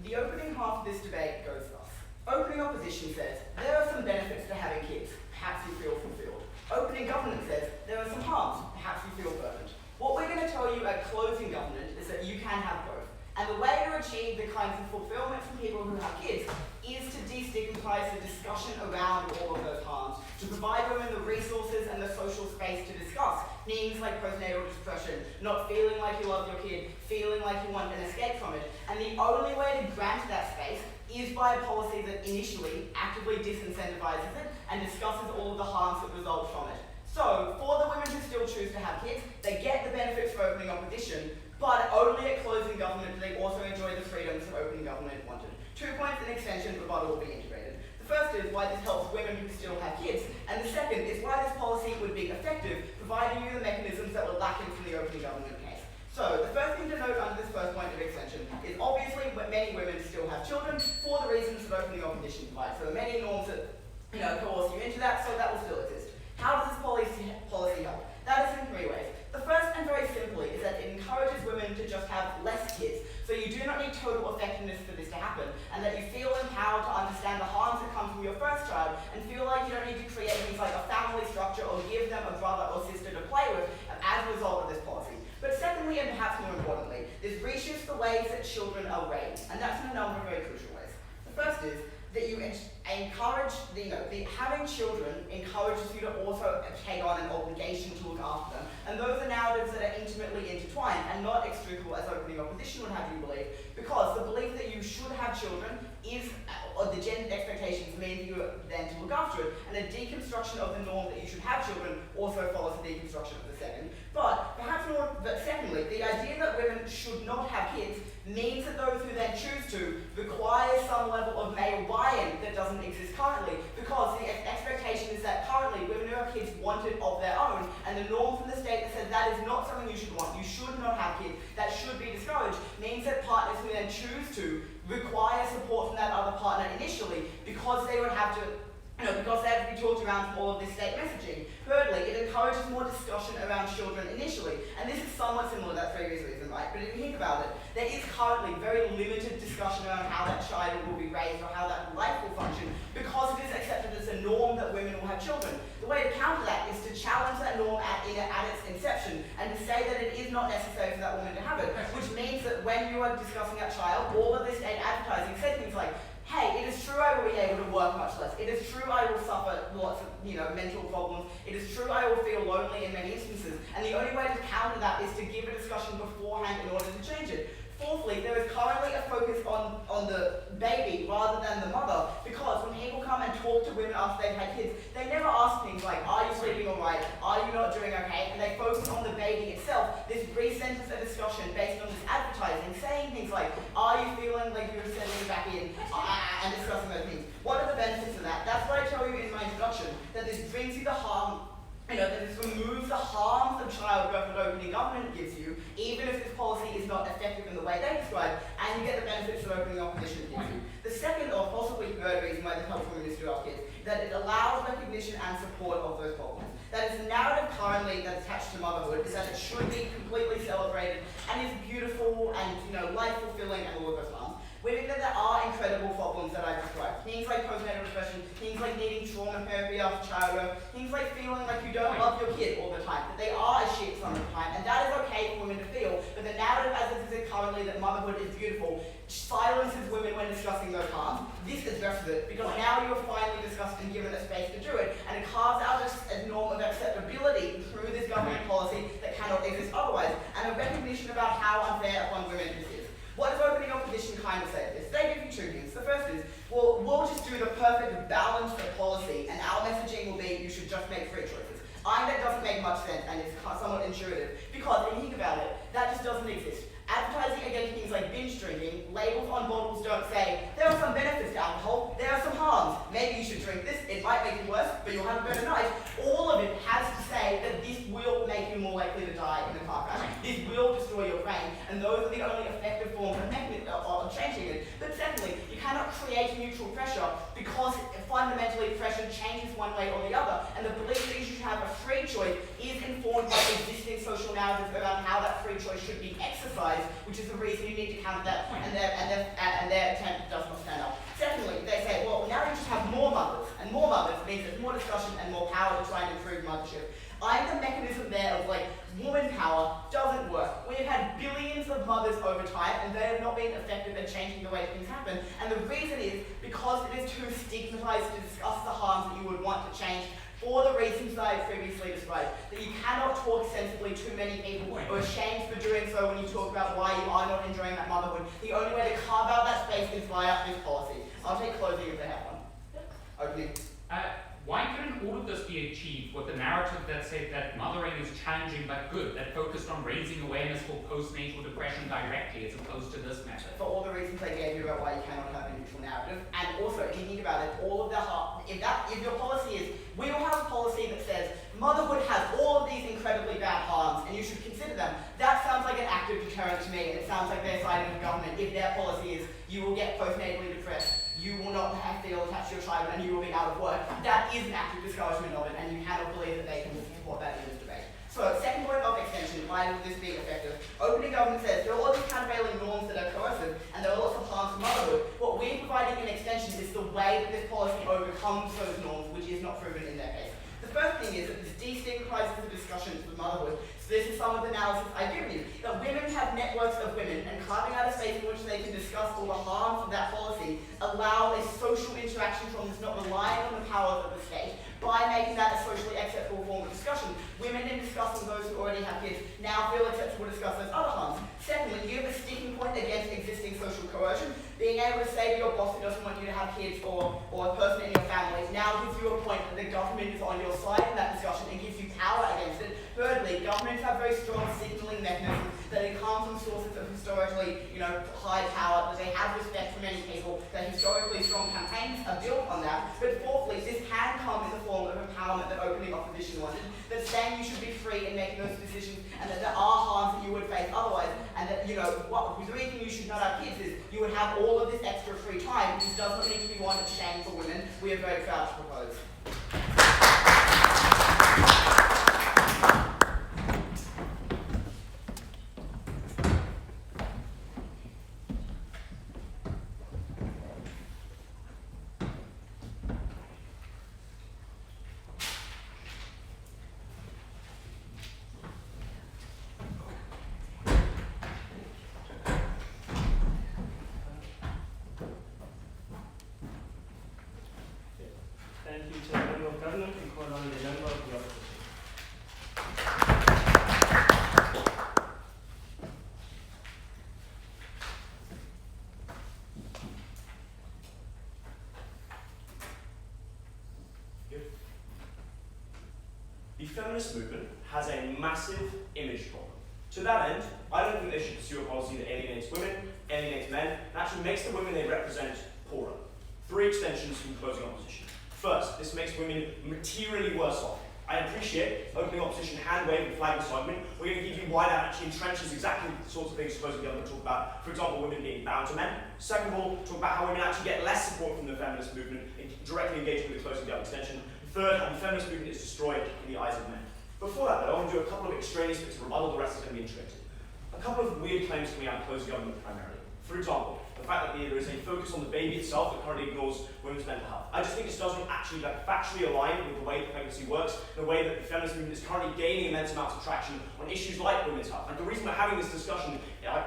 The opening half of this debate goes thus. Opening opposition says, there are some benefits to having kids, perhaps you feel fulfilled. Opening government says, there are some harms, perhaps you feel burdened. What we're going to tell you at closing government is that you can have both. And the way to achieve the kinds of fulfillment from people who have kids is to destigmatize the discussion around all of those harms, to provide women the resources and the social space to discuss things like postnatal depression, not feeling like you love your kid, feeling like you want an escape from it. And the only way to grant that space is by a policy that initially actively disincentivizes it and discusses all of the harms that result from it. So, for the women who still choose to have kids, they get the benefits for opening opposition, but only at closing government do they also enjoy the freedoms that opening government wanted. 2 points in extension, rebuttal will be integrated. The first is why this helps women who still have kids, and the second is why this policy would be effective, providing you the mechanisms that were lacking from the opening government case. So, the first thing to note under this first point of extension is obviously many women still have children for the reasons that opening opposition provides. So, many norms that coerce you into that, so that will still exist. How does this policy help? That is in 3 ways. The first and very simply is that it encourages women to just have less kids, so you do not need total effectiveness for this to happen, and that you feel empowered to understand the harms that come from your first child, and feel like you don't need to create things like a family structure or give them a brother or sister to play with as a result of this policy. But secondly, and perhaps more importantly, this reshifts the ways that children are raised, and that's in a number of very crucial ways. The first is that you encourage, having children encourages you to also take on an obligation to look after them. And those are narratives that are intimately intertwined and not extricable as opening opposition would have you believe, because the belief that you should have children is, or the gender expectations mean you then to look after it, and a deconstruction of the norm that you should have children also follows the deconstruction of the second. But secondly, the idea that women should not have kids means that those who then choose to require some level of male buy-in that doesn't exist currently, because the expectation is that currently women who have kids want it of their own, and the norm from the state that says that is not something you should want, you should not have kids, that should be discouraged, means that partners who then choose to require support from that other partner initially, because they would have to because they have to be talked around from all of this state messaging. Thirdly, it encourages more discussion around children initially. And this is somewhat similar to that previous reason, right? But if you think about it, there is currently very limited discussion around how that child will be raised or how that life will function, because it is accepted as a norm that women will have children. The way to counter that is to challenge that norm at its inception, and to say that it is not necessary for that woman to have it, which means that when you are discussing that child, all of this state advertising says things like, hey, it is true true I will be able to work much less. It is true I will suffer lots of, mental problems. It is true I will feel lonely in many instances. And the only way to counter that is to give a discussion beforehand in order to change it. Fourthly, there is currently a focus on the baby rather than the mother, because when people come and talk to women after they've had kids, they never ask things like, are you sleeping all right? Are you not doing okay? And they focus on the baby itself. This recenters a discussion based on this advertising, saying things like, are you feeling like you're settling back in? And discussing those things. What are the benefits of that? That's what I tell you in my introduction, that this brings you the harm. That this removes the harms of childbirth that opening government gives you, even if this policy is not effective in the way they describe, and you get the benefits that opening opposition gives you. The second, or possibly third reason why this helps women to our kids, that it allows recognition and support of those problems. That is the narrative currently that's attached to motherhood, is that it should be completely celebrated and is beautiful and life-fulfilling and all of those harms. We think that there are incredible problems that I've described. Things like postnatal depression, things like needing trauma therapy after childbirth, things like feeling like you don't love your kid all the time, that they are a shit some of the time, and that is okay for women to feel, but the narrative as it is currently that motherhood is beautiful silences women when discussing those harms. This addresses it, because now you're finally discussed and given a space to do it, and it carves out a norm of acceptability through this government policy that cannot exist otherwise, and a recognition about how unfair upon women this is. What does opening opposition kind of say to this? They give you two things. The first is, well, we'll just do the perfect balance of policy, and our messaging will be, you should just make free choices. I think that doesn't make much sense, and it's somewhat intuitive, because when you think about it, that just doesn't exist. Advertising against things like binge drinking, labels on bottles don't say, there are some benefits to alcohol, there are some harms. Maybe you should drink this, it might make you worse, but you'll have a better night. All of it has to say that this will make you more likely to die in a car crash. This will destroy your brain, and those are the only effective forms of changing it. But secondly, you cannot create mutual pressure, because fundamentally pressure changes one way or the other, and the belief that you should have a free choice is informed by existing social narratives about how that free choice should be exercised, which is the reason you need to counter that, and their attempt does not stand up. Secondly, they say, well, now you just have more mothers, and more mothers means there's more discussion and more power to try and improve mothership. I think the mechanism there of woman power doesn't work. We have had billions of mothers over time, and they have not been effective at changing the way things happen. And the reason is because it is too stigmatized to discuss the harms that you would want to change, for the reasons that I previously described. That you cannot talk sensibly to many people who are ashamed for doing so when you talk about why you are not enjoying that motherhood. The only way to carve out that space is via this policy. I'll take closing if they have one. Opening. Why couldn't all of this be achieved with a narrative that said that mothering is challenging but good, that focused on raising awareness for postnatal depression directly as opposed to this method? For all the reasons I gave you about why you cannot have a neutral narrative, and also, if you think about it, all of the if your policy is, we will have a policy that says motherhood has all of these incredibly bad harms and you should consider them. That sounds like an active deterrent to me, and it sounds like they're siding with the government if their policy is you will get postnatally depressed, you will not feel attached to your child, and you will be out of work. That is an active discouragement of it, and you cannot believe that they can support that in this debate. So, second point of extension, why will this be effective? Opening government says there are all these countervailing norms that are coercive, and there are lots of harms to motherhood. What we're providing in extension is the way that this policy overcomes those norms, which is not proven in their case. The first thing is that this destigmatizes the discussions of motherhood. So this is some of the analysis I've given you. That women have networks of women, and carving out a space in which they can discuss all the harms of that policy allow a social interaction from this not relying on the powers of the state, by making that a socially acceptable form of discussion. Women in discussing those who already have kids now feel acceptable to discuss those other harms. Secondly, you have a sticking point against existing social coercion. Being able to say to your boss who doesn't want you to have kids or a person in your family now gives you a point that the government is on your side in that discussion and gives you power against it. Thirdly, governments have very strong signalling mechanisms that it comes from sources of historically, high power, that they have respect for many people, that historically strong campaigns are built on that. But fourthly, this can come in the form of empowerment that opening opposition wanted, that saying you should be free in making those decisions, and that there are harms that you would face otherwise, and that, the reason you should not have kids is you would have all of this extra free time. This does not need to be one of shame for women. We are very proud to propose. government, we call on the member of the opposition. The feminist movement has a massive image problem. To that end, I don't think they should pursue a policy that alienates women, alienates men, and actually makes the women they represent poorer. 3 extensions from closing opposition. First, this makes women materially worse off. I appreciate opening opposition hand wave and flag argument. We're going to give you why that actually entrenches exactly the sorts of things closing government talk about. For example, women being bound to men. Second of all, talk about how women actually get less support from the feminist movement in directly engaging with the closing government extension. Third, how the feminist movement is destroyed in the eyes of men. Before that, though, I want to do a couple of extraneous bits of rebuttal. The rest is going to be integrated. A couple of weird claims coming out of closing government primarily. For example, the fact that there is a focus on the baby itself that currently ignores women's mental health. I just think this doesn't actually factually align with the way that pregnancy works, in the way that the feminist movement is currently gaining immense amounts of traction on issues like women's health. And the reason we're having this discussion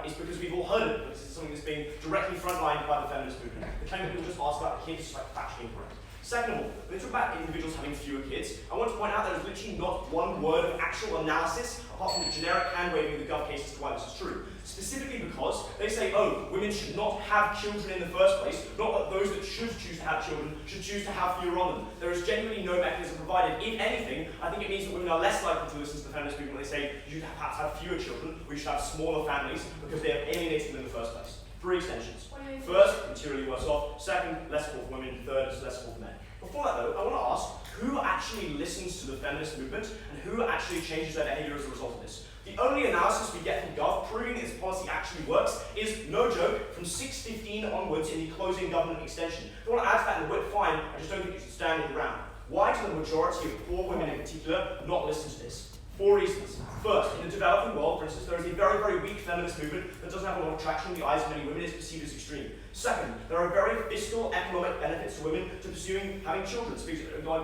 is because we've all heard it, because it's something that's being directly frontlined by the feminist movement. The claim that people just ask about the kids is factually incorrect. Second of all, when we talk about individuals having fewer kids, I want to point out there is literally not one word of actual analysis, apart from the generic hand-waving of the Gov case as to why this is true. Specifically because they say, oh, women should not have children in the first place, not that those that should choose to have children should choose to have fewer on them. There is genuinely no mechanism provided. If anything, I think it means that women are less likely to listen to the feminist movement when they say you should perhaps have fewer children, or you should have smaller families, because they have alienated them in the first place. 3 extensions. First, materially worse off. Second, less support for women. Third, less support for men. Before that though, I want to ask, who actually listens to the feminist movement and who actually changes their behaviour as a result of this? The only analysis we get from Gov proving that this policy actually works is, no joke, from 6:15 onwards in the closing government extension. If you want to add to that in the whip, fine, I just don't think you should stand your ground. Why do the majority of poor women in particular not listen to this? 4 reasons. First, in the developing world, for instance, there is a very, very weak feminist movement that doesn't have a lot of traction in the eyes of many women. It's perceived as extreme. Second, there are very fiscal economic benefits to women to pursuing having children, like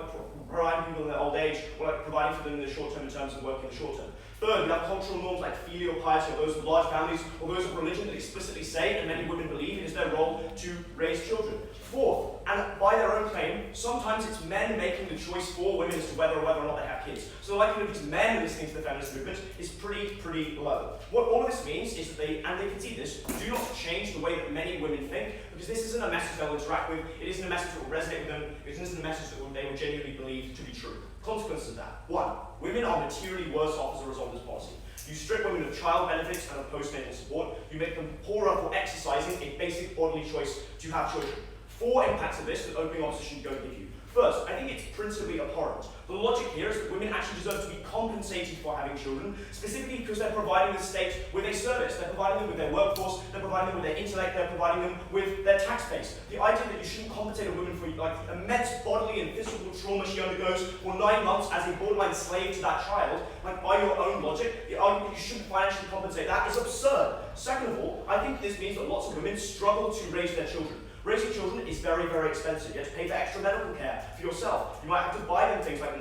providing people in their old age, or like providing for them in the short term in terms of working in the short term. Third, we have cultural norms like filial piety, or those of large families, or those of religion that explicitly say, and many women believe, it is their role to raise children. Fourth, and by their own claim, sometimes it's men making the choice for women as to whether or not they have kids. So the likelihood of these men listening to the feminist movement is pretty low. What all of this means is that they concede this, do not change the way that many women think, because this isn't a message they'll interact with, it isn't a message that will resonate with them, it isn't a message that they will genuinely believe to be true. Consequences of that. 1. Women are materially worse off as a result of this policy. You strip women of child benefits and of postnatal support, you make them poorer for exercising a basic bodily choice to have children. 4 impacts of this that opening opposition don't give you. First, I think it's principally abhorrent. The logic here is that women actually deserve to be compensated for having children, specifically because they're providing the state with a service. They're providing them with their workforce, they're providing them with their intellect, they're providing them with their tax base. The idea that you shouldn't compensate a woman for like immense bodily and physical trauma she undergoes for 9 months as a borderline slave to that child, like by your own logic, the argument that you shouldn't financially compensate that is absurd. Second of all, I think this means that lots of women struggle to raise their children. Raising children is very expensive. You have to pay for extra medical care for yourself. You might have to buy them things like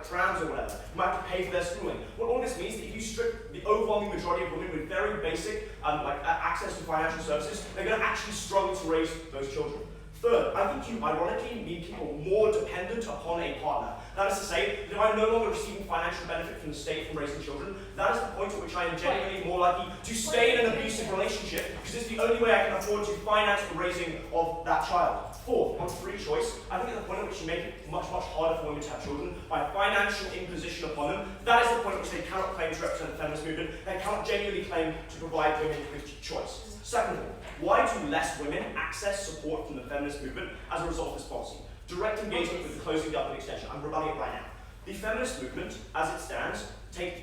trams or whatever. You might have to pay for their schooling. What all this means is that if you strip the overwhelming majority of women with very basic access to financial services, they're going to actually struggle to raise those children. Third, I think you ironically make people more dependent upon a partner. That is to say, that if I'm no longer receiving financial benefit from the state from raising children, that is the point at which I am genuinely more likely to stay in an abusive relationship, because it's the only way I can afford to finance the raising of that child. Fourth, on free choice, I think at the point at which you make it much harder for women to have children by financial imposition upon them, that is the point at which they cannot claim to represent the feminist movement, they cannot genuinely claim to provide women with choice. Second of all, why do less women access support from the feminist movement as a result of this policy? Direct engagement with the closing government extension. I'm rebutting it right now. The feminist movement, as it stands,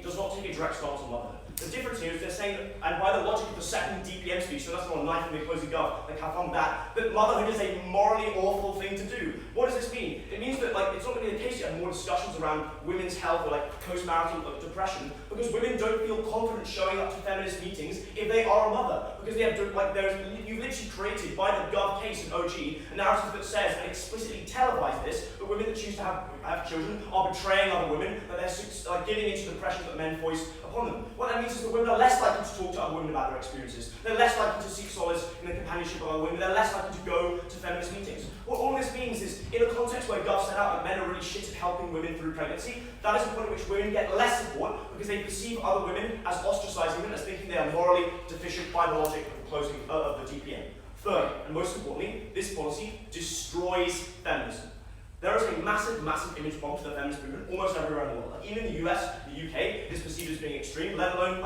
does not take a direct stance on motherhood. The difference here is they're saying that, and by the logic of the second DPM speech, so that's not a knife in the closing gov, like have fun with that motherhood is a morally awful thing to do. What does this mean? It means that it's not going to be the case you have more discussions around women's health or post-marital depression, because women don't feel confident showing up to feminist meetings if they are a mother, because they have you've literally created by the gov case in OG a narrative that says and explicitly televised this that women that choose to have children are betraying other women, that they're giving into the pressure that men foist upon them. What that means is that women are less likely to talk to other women about their experiences. They're less likely to seek solace in the companionship of other women, they're less likely to go to feminist meetings. What all this means is, in a context where Gov set out that men are really shit at helping women through pregnancy, that is a point at which women get less support because they perceive other women as ostracizing them, as thinking they are morally deficient by the logic of the closing of the DPM. Third, and most importantly, this policy destroys feminism. There is a massive, massive image bomb to the feminist movement almost everywhere in the world. Like, even in the US, the UK, it is perceived as being extreme, let alone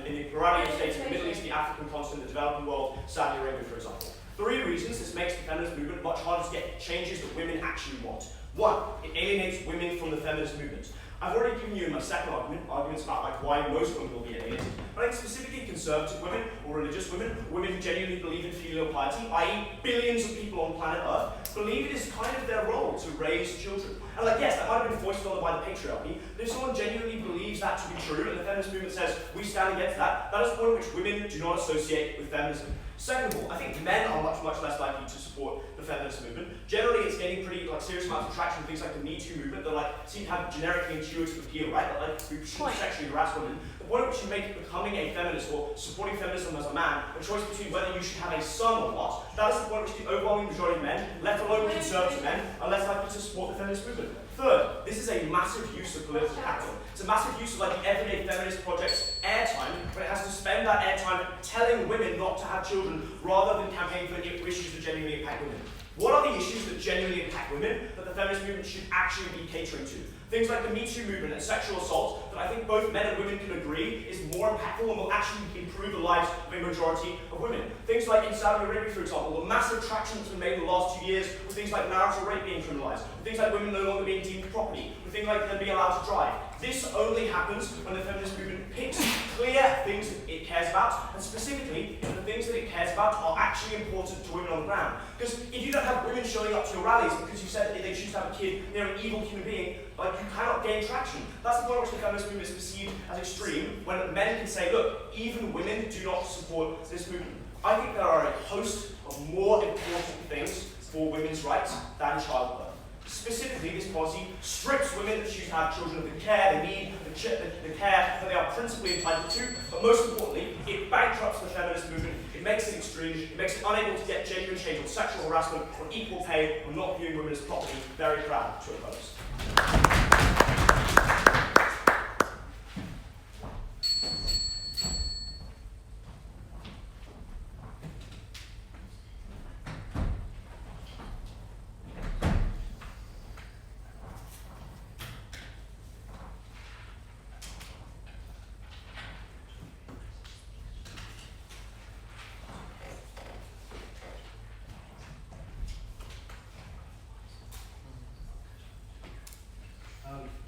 in the plurality of states in the Middle East, the African continent, the developing world, Saudi Arabia, for example. 3 reasons this makes the feminist movement much harder to get changes that women actually want. 1, it alienates women from the feminist movement. I've already given you in my second arguments about like why most women will be alienated. But I think specifically conservative women or religious women, women who genuinely believe in filial piety, i.e. billions of people on planet Earth, believe it is kind of their role to raise children. And like, yes, that might have been foisted on them by the patriarchy, but if someone genuinely believes that to be true, and the feminist movement says, we stand against that, that is the point at which women do not associate with feminism. Second of all, I think men are much, much less likely to support the feminist movement. Generally, it's gaining pretty serious amounts of traction with things like the Me Too movement that seem to have generically intuitive appeal, right? That we should sexually harass women. The point at which you make becoming a feminist or supporting feminism as a man a choice between whether you should have a son or not, that is the point at which the overwhelming majority of men, let alone conservative men, are less likely to support the feminist movement. Third, this is a massive use of political capital. It's a massive use of the Everyday Feminist Project's airtime, but it has to spend that airtime telling women not to have children rather than campaigning for issues that genuinely impact women. What are the issues that genuinely impact women that the feminist movement should actually be catering to? Things like the Me Too movement and sexual assault that I think both men and women can agree is more impactful and will actually improve the lives of a majority of women. Things like in Saudi Arabia, for example, the massive traction that's been made in the last 2 years with things like marital rape being criminalised, with things like women no longer being deemed property, with things like them being allowed to drive. This only happens when the feminist movement picks clear things that it cares about, and specifically, if the things that it cares about are actually important to women on the ground. Because if you don't have women showing up to your rallies because you said that they choose to have a kid, they're an evil human being, you cannot gain traction. That's the point at which the feminist movement is perceived as extreme, when men can say, look, even women do not support this movement. I think there are a host of more important things for women's rights than childbirth. Specifically, this policy strips women that choose to have children of the care they need, the care that they are principally entitled to, but most importantly, it bankrupts the feminist movement, it makes it extreme, it makes it unable to get genuine change on sexual harassment, on equal pay, on not viewing women as property. Very proud to oppose.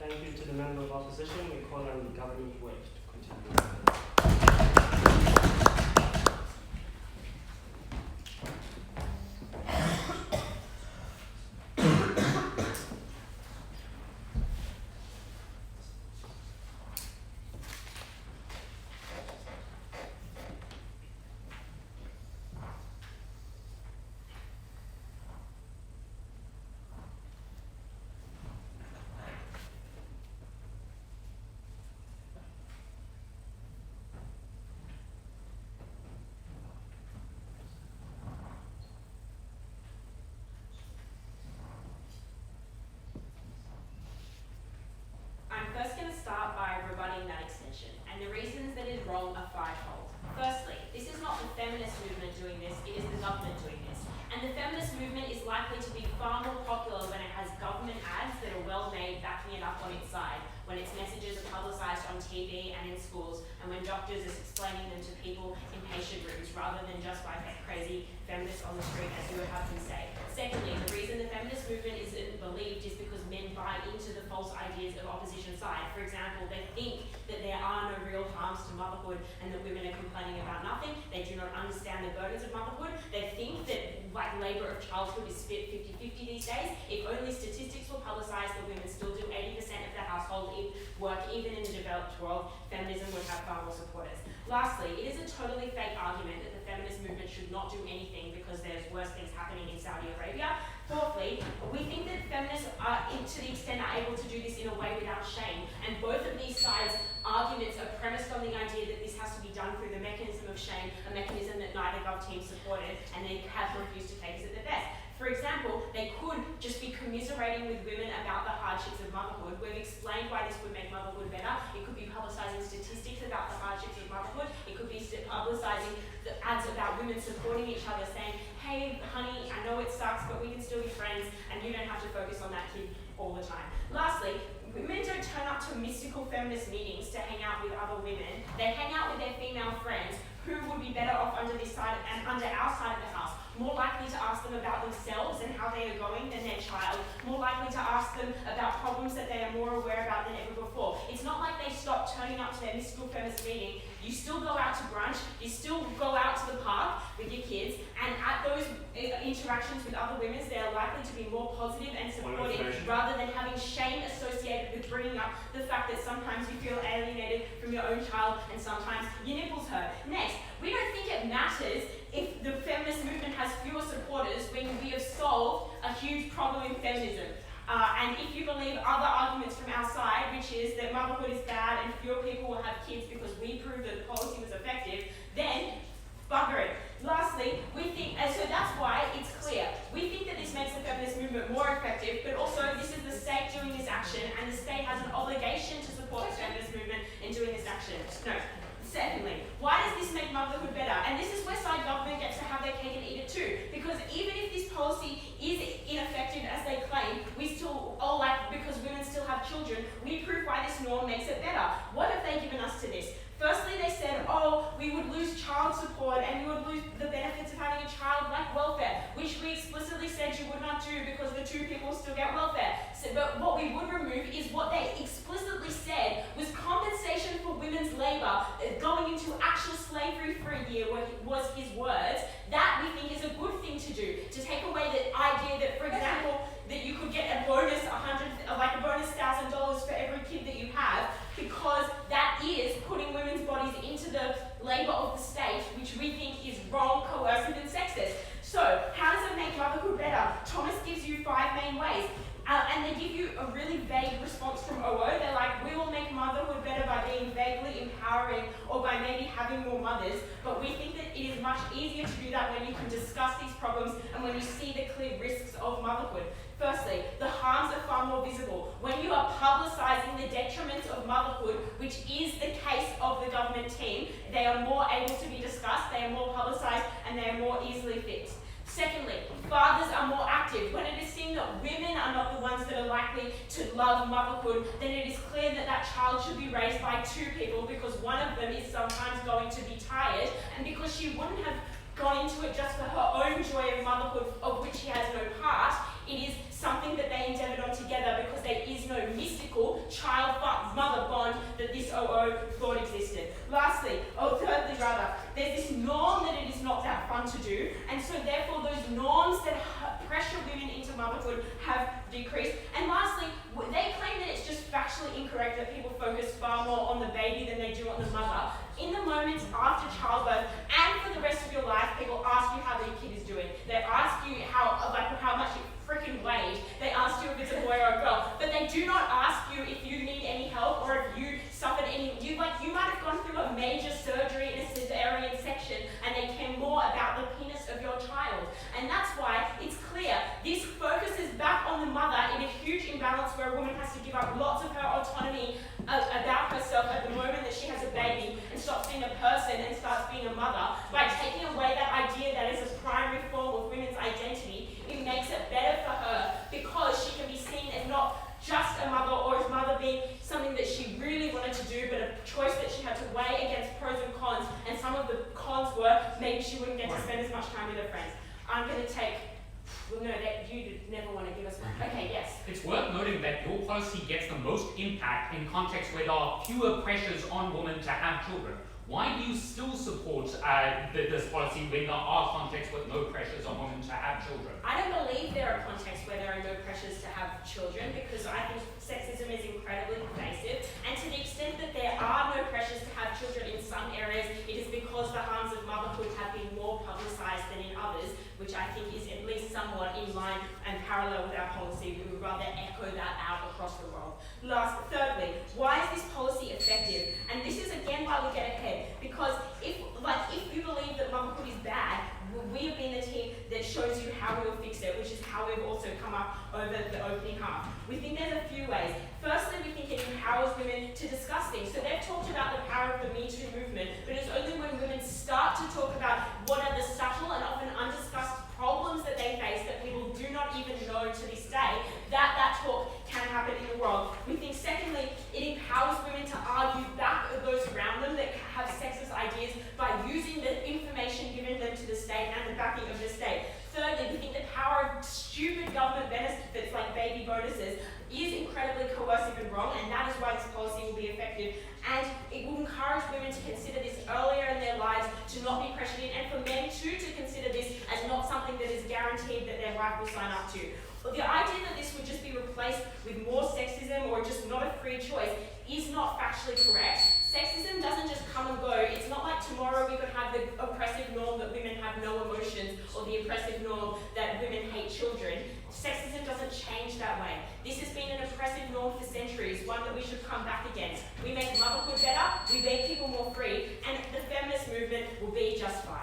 Thank you to the member of opposition. We call on the government whip to continue. Start by rebutting that extension, and the reasons that it is wrong are fivefold. Firstly, this is not the feminist movement doing this, it is the government doing this. And the feminist movement is likely to be far more popular when it has government ads that are well made backing it up on its side, when its messages are publicised on TV and in schools, and when doctors are explaining them to people in patient rooms rather than just by crazy feminists on the street, as you would have them say. Secondly, the reason the feminist movement isn't believed is because men buy into the false ideas of opposition side. For example, they think that there are no real harms to motherhood and that women are complaining about nothing. They do not understand the burdens of motherhood. They think that labour of childhood is split 50-50 these days. If only statistics were publicised that women still do 80% of the household work, even in the developed world, feminism would have far more supporters. Lastly, it is a totally fake argument that the feminist movement should not do anything because there's worse things happening in Saudi Arabia. Fourthly, we think that feminists are, to the extent, are able to do this in a way without shame, and both of these sides' arguments are premised on the idea that this has to be done through the mechanism of shame, a mechanism that neither government above team supported, and they have refused to take us at their best. For example, they could just be commiserating with women about the hardships of motherhood. We've explained why this would make motherhood better. It could be publicising statistics about the hardships of motherhood. It could be publicising the ads about women supporting each other, saying, hey, honey, I know it sucks, but we can still be friends, and you don't have to focus on that kid all the time. Lastly, women don't turn up to mystical feminist meetings to hang out with other women. They hang out with their female friends who would be better off under this side and under our side of the house, more likely to ask them about themselves and how they are going than their child, more likely to ask them about problems that they are more aware about than ever before. It's not like they stop turning up to their mystical feminist meeting. You still go out to brunch, you still go out to the park with your kids, and at those interactions with other women, they are likely to be more positive and supportive rather than having shame associated with bringing up the fact that sometimes you feel alienated from your own child and sometimes your nipples hurt. Next, we don't think it matters if the feminist movement has fewer supporters when we have solved a huge problem in feminism. And if you believe other arguments from our side, which is that motherhood is bad and fewer people will have kids because we proved that the policy was effective, then bugger it. Lastly, we think, and so that's why it's clear, we think that this makes the feminist movement more effective, but also this is the state doing this action, and the state has an obligation to support the feminist movement in doing this action. No. Secondly, why does this make motherhood better? And this is where side government gets to have their cake and eat it too. Because even if this policy is ineffective as they claim, we still, because women still have children, we prove why this norm makes it better. What have they given us to this? Firstly, they said, we would lose child support and you would lose the benefits of having a child like welfare, which we explicitly said you would not do because the two people still get welfare. So, but what we would remove is what they explicitly said was compensation for women's labour going into actual slavery for a year, was his words. That we think is a good thing to do, to take away the idea that, for example, that you could get a bonus, $1,000 for every kid that you have, because that is putting women's bodies into the labour of the state, which we think is wrong, coercive and sexist. So, how does it make motherhood better? Thomas gives you 5 main ways. And they give you a really vague response from OO. They're like, we will make motherhood better by being vaguely empowering or by maybe having more mothers. But we think that it is much easier to do that when you can discuss these problems and when you see the clear risks of motherhood. Firstly, the harms are far more visible. When you are publicising the detriments of motherhood, which is the case of the government team, they are more able to be discussed, they are more publicised, and they are more easily fixed. Secondly, fathers are more active. When it is seen that women are not the ones that are likely to love motherhood, then it is clear that that child should be raised by 2 people, because one of them is sometimes going to be tired, and because she wouldn't have gone into it just for her own joy of motherhood, of which she has no part. It is something that they endeavoured on together because there is no mystical child-mother bond that this OO thought existed. Thirdly, there's this norm that it is not that fun to do, and so therefore those norms that pressure women into motherhood have decreased. And lastly, they claim that it's just factually incorrect that people focus far more on the baby than they do on the mother. In the moments after childbirth and for the rest of your life, people ask you how their kid is doing. They ask you how much it freaking weighed. They ask you if it's a boy or a girl, but they do not ask you if you need any help or if you suffered any. You might have gone through a major surgery in a cesarean section, and they care more about the penis of your child. And that's why it's clear this focuses back on the mother in a huge imbalance where a woman has to give up lots of her autonomy about herself at the moment that she has a baby and stops being a person and starts being a mother. By taking away that idea that is a primary form of women's identity, it makes it better for her because she can be seen as not just a mother, or as mother being something that she really wanted to do, but a choice that she had to weigh against pros and cons, and some of the cons were maybe she wouldn't get to spend as much time with her friends. I'm going to take... Well, no, that you never want to give us one. Okay, yes. It's worth noting that your policy gets the most impact in contexts where there are fewer pressures on women to have children. Why do you still support this policy when there are contexts with no pressures on women to have children? I don't believe there are contexts where there are no pressures to have children, because I think sexism is incredibly pervasive, and to the extent that there are no pressures to have children in some areas, it is because the harms of motherhood have been more publicised than in others, which I think is at least somewhat in line and parallel with our policy. We would rather echo that out across the world. Thirdly, why is this policy effective? And this is again why we get ahead, because if you believe that motherhood is bad, over the opening half. We think there's a few ways. Firstly, we think it empowers women to discuss things. So they've talked about the power of the Me Too movement, but it's only when women start to talk about what are the subtle and often undiscussed problems that they face that people do not even know to this day, that that talk can happen in the world. We think, secondly, it empowers women to argue back at those around them that have sexist ideas by using the information given them to the state and the backing of the state. Thirdly, we think the power of stupid government benefits like baby bonuses is incredibly coercive and wrong, and that is why this policy will be effective. And it will encourage women to consider this earlier in their lives, to not be pressured in, and for men too to consider this as not something that is guaranteed that their wife will sign up to. But the idea that this would just be replaced with more sexism or just not a free choice is not factually correct. Sexism doesn't just come and go. It's not like tomorrow we could have the oppressive norm that women have no emotions, or the oppressive norm that women hate children. Sexism doesn't change that way. This has been an oppressive norm for centuries, one that we should come back against. We make motherhood better, we make people more free, and the feminist movement will be just fine.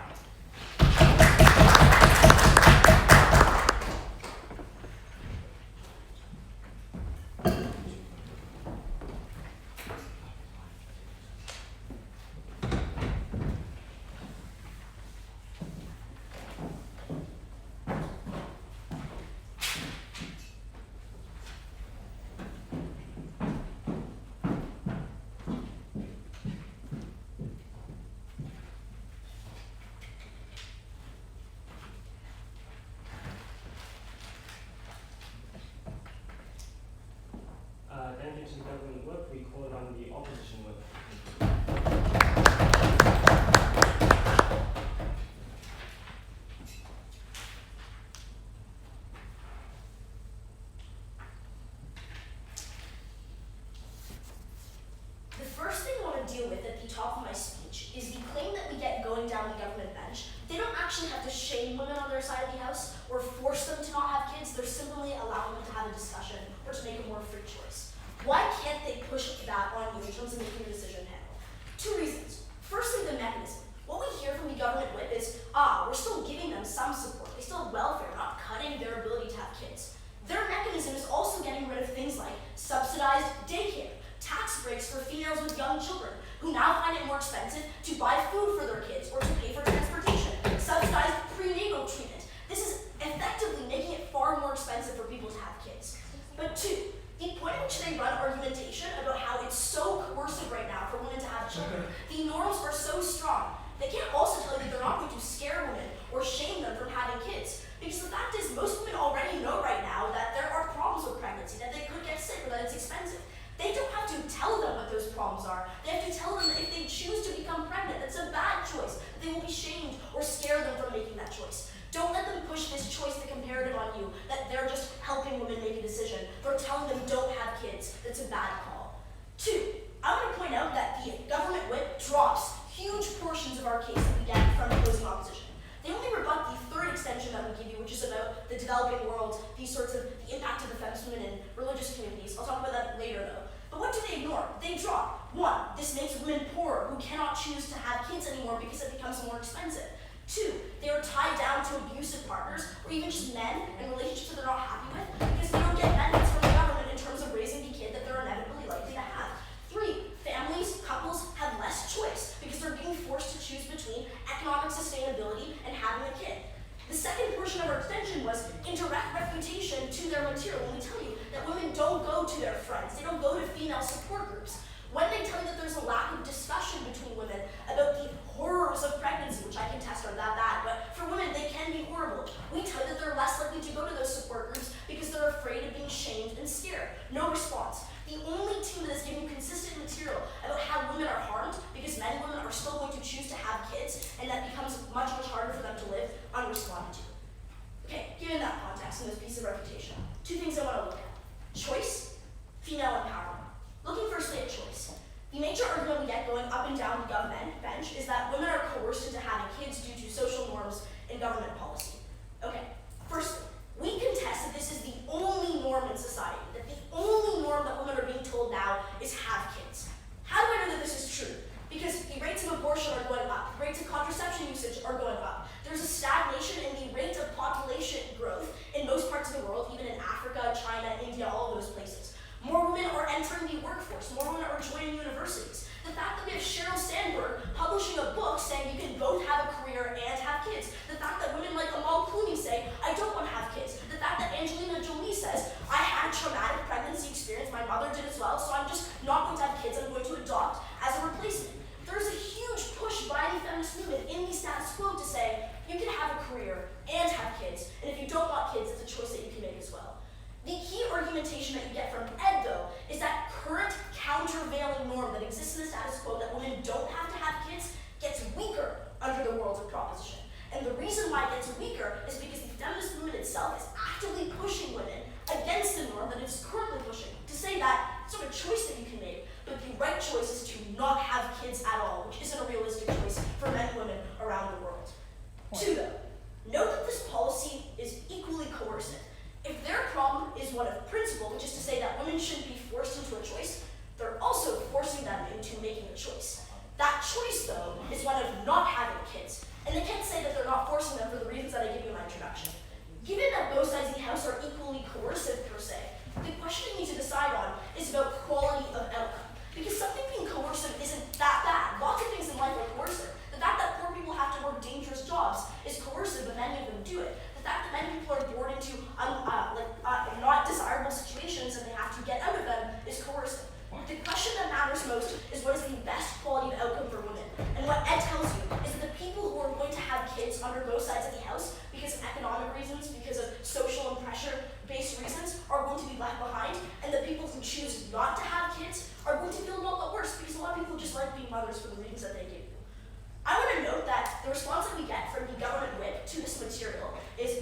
Thank you to government work, we call it on the opposition work. The first thing I want to deal with at the top of my speech is the claim that we get going down the government bench. They don't actually have to shame women on their side of the house or force them to not have kids. They're simply allowing them to have a discussion or to make a more free choice. Why can't they push that on you in terms of making a decision panel? Two reasons. Firstly, the mechanism. What we hear from the government whip is, we're still giving them some support. They still have welfare, not cutting their ability to have kids. Their mechanism is also getting rid of things like subsidized daycare, tax breaks for females with young children, who now find it more expensive to buy food for their kids or to pay for transportation, subsidized prenatal treatment. This is effectively making it far more expensive for people to have kids. But two, the point at which they run argumentation about how it's so coercive right now for women to have children, the norms are so strong, they can't also tell you that they're not going to scare women or shame them from having kids. Because the fact is, most women already know right now that there are problems with pregnancy, that they could get sick or that it's expensive. They don't have to tell them what those problems are. They have to tell them that if they choose to become pregnant, that's a bad choice, that they will be shamed or scare them from making that choice. Don't let them push this choice, the comparative on you, that they're just helping women make a decision. They're telling them don't have kids. That's a bad call. Two, I want to point out that the government whip drops huge portions of our case that we get from opposing opposition. They only rebut the third extension that we give you, which is about the developing world, these sorts of the impact of the feminist movement in religious communities. I'll talk about that later though. But what do they ignore? They drop. One, this makes women poorer who cannot choose to have kids anymore because it becomes more expensive. Two, they are tied down to abusive partners or even just men and relationships that they're not happy with because they don't get benefits from the government in terms of raising the kid that they're inevitably likely to have. Three, families, couples have less choice because they're being forced to choose between economic sustainability and having a kid. The second portion of our extension was indirect refutation to coercive, but many of them do it. The fact that many people are born into not desirable situations and they have to get out of them is coercive. The question that matters most is what is the best quality of outcome for women. And what Ed tells you is that the people who are going to have kids under both sides of the house because of economic reasons, because of social and pressure-based reasons, are going to be left behind. And the people who choose not to have kids are going to feel a lot worse because a lot of people just like being mothers for the reasons that they give you. I want to note that the response that we get from the government whip to this material is,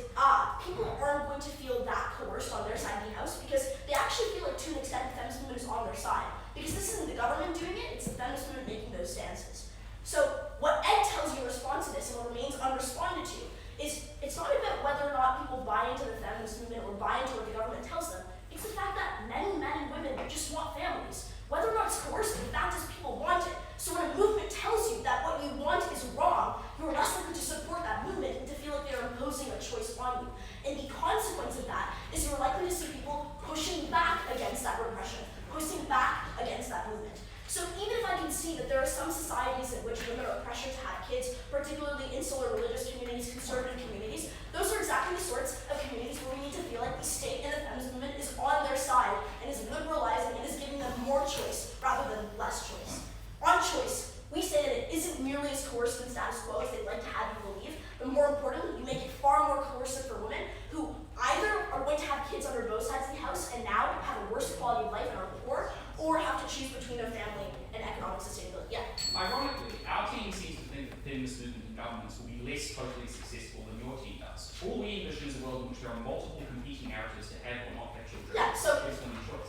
people aren't going to feel that coerced on their side of the house because they actually feel like, to an extent, the feminist movement is on their side. Because this isn't the government doing it, it's the feminist movement making those stances. So what Ed tells you in response to this and what remains unresponded to is it's not about whether or not people buy into the feminist movement or buy into what the government tells them. It's the fact that many men and women just want families. Whether or not it's coercive, the fact is people want it. So when a movement tells you that what you want is wrong, you're less likely to support that movement and to feel like they're imposing a choice on you. And the consequence of that is you're likely to see people pushing back against that repression, pushing back against that movement. So even if I can see that there are some societies in which women are pressured to have kids, particularly insular religious communities, conservative communities, those are exactly the sorts of communities where we need to feel like the state and the feminist movement is on their side and is liberalizing and is giving them more choice rather than less choice. On choice, we say that it isn't nearly as coercive and status quo as they'd like to have you believe, but more importantly, you make it far more coercive for women who either are going to have kids under both sides of the house and now have a worse quality of life and are poor, or have to choose between their family and economic sustainability. Yeah. Ironically, our team seems to think that feminist movement and governments will be less totally successful than your team does. All we envision is a world in which there are multiple competing narratives to have or not have children. Yeah, so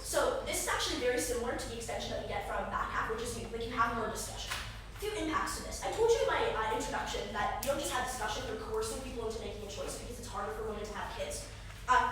So this is actually very similar to the extension that we get from back half, which is like you have more discussion. A few impacts to this. I told you in my introduction that you don't just have discussion through coercing people into making a choice because it's harder for women to have kids.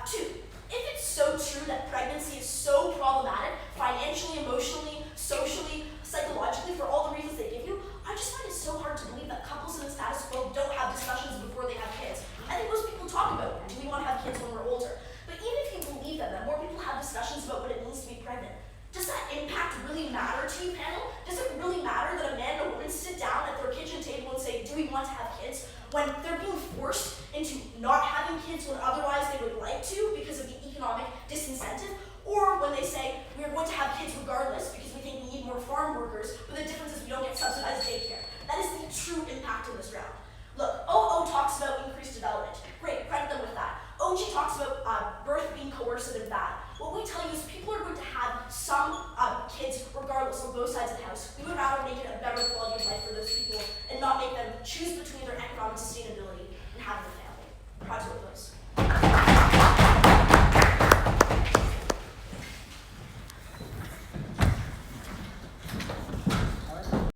Two, if it's so true that pregnancy is so problematic, financially, emotionally, socially, psychologically, for all the reasons they give you, I just find it so hard to believe that couples in the status quo don't have discussions before they have kids. I think most people talk about, do we want to have kids when we're older? But even if you believe that more people have discussions about what it means to be pregnant, does that impact really matter to you, panel? Does it really matter that a man and a woman sit down at their kitchen table and say, do we want to have kids, when they're being forced into not having kids when otherwise they would like to because of the economic disincentive? Or when they say, we're going to have kids regardless because we think we need more farm workers, but the difference is we don't get subsidized daycare. That is the true impact in this round. Look, OO talks about increased development. Great, credit them with that. OG talks about birth being coercive and bad. What we tell you is people are going to have some kids regardless on both sides of the house. We would rather make it a better quality of life for those people and not make them choose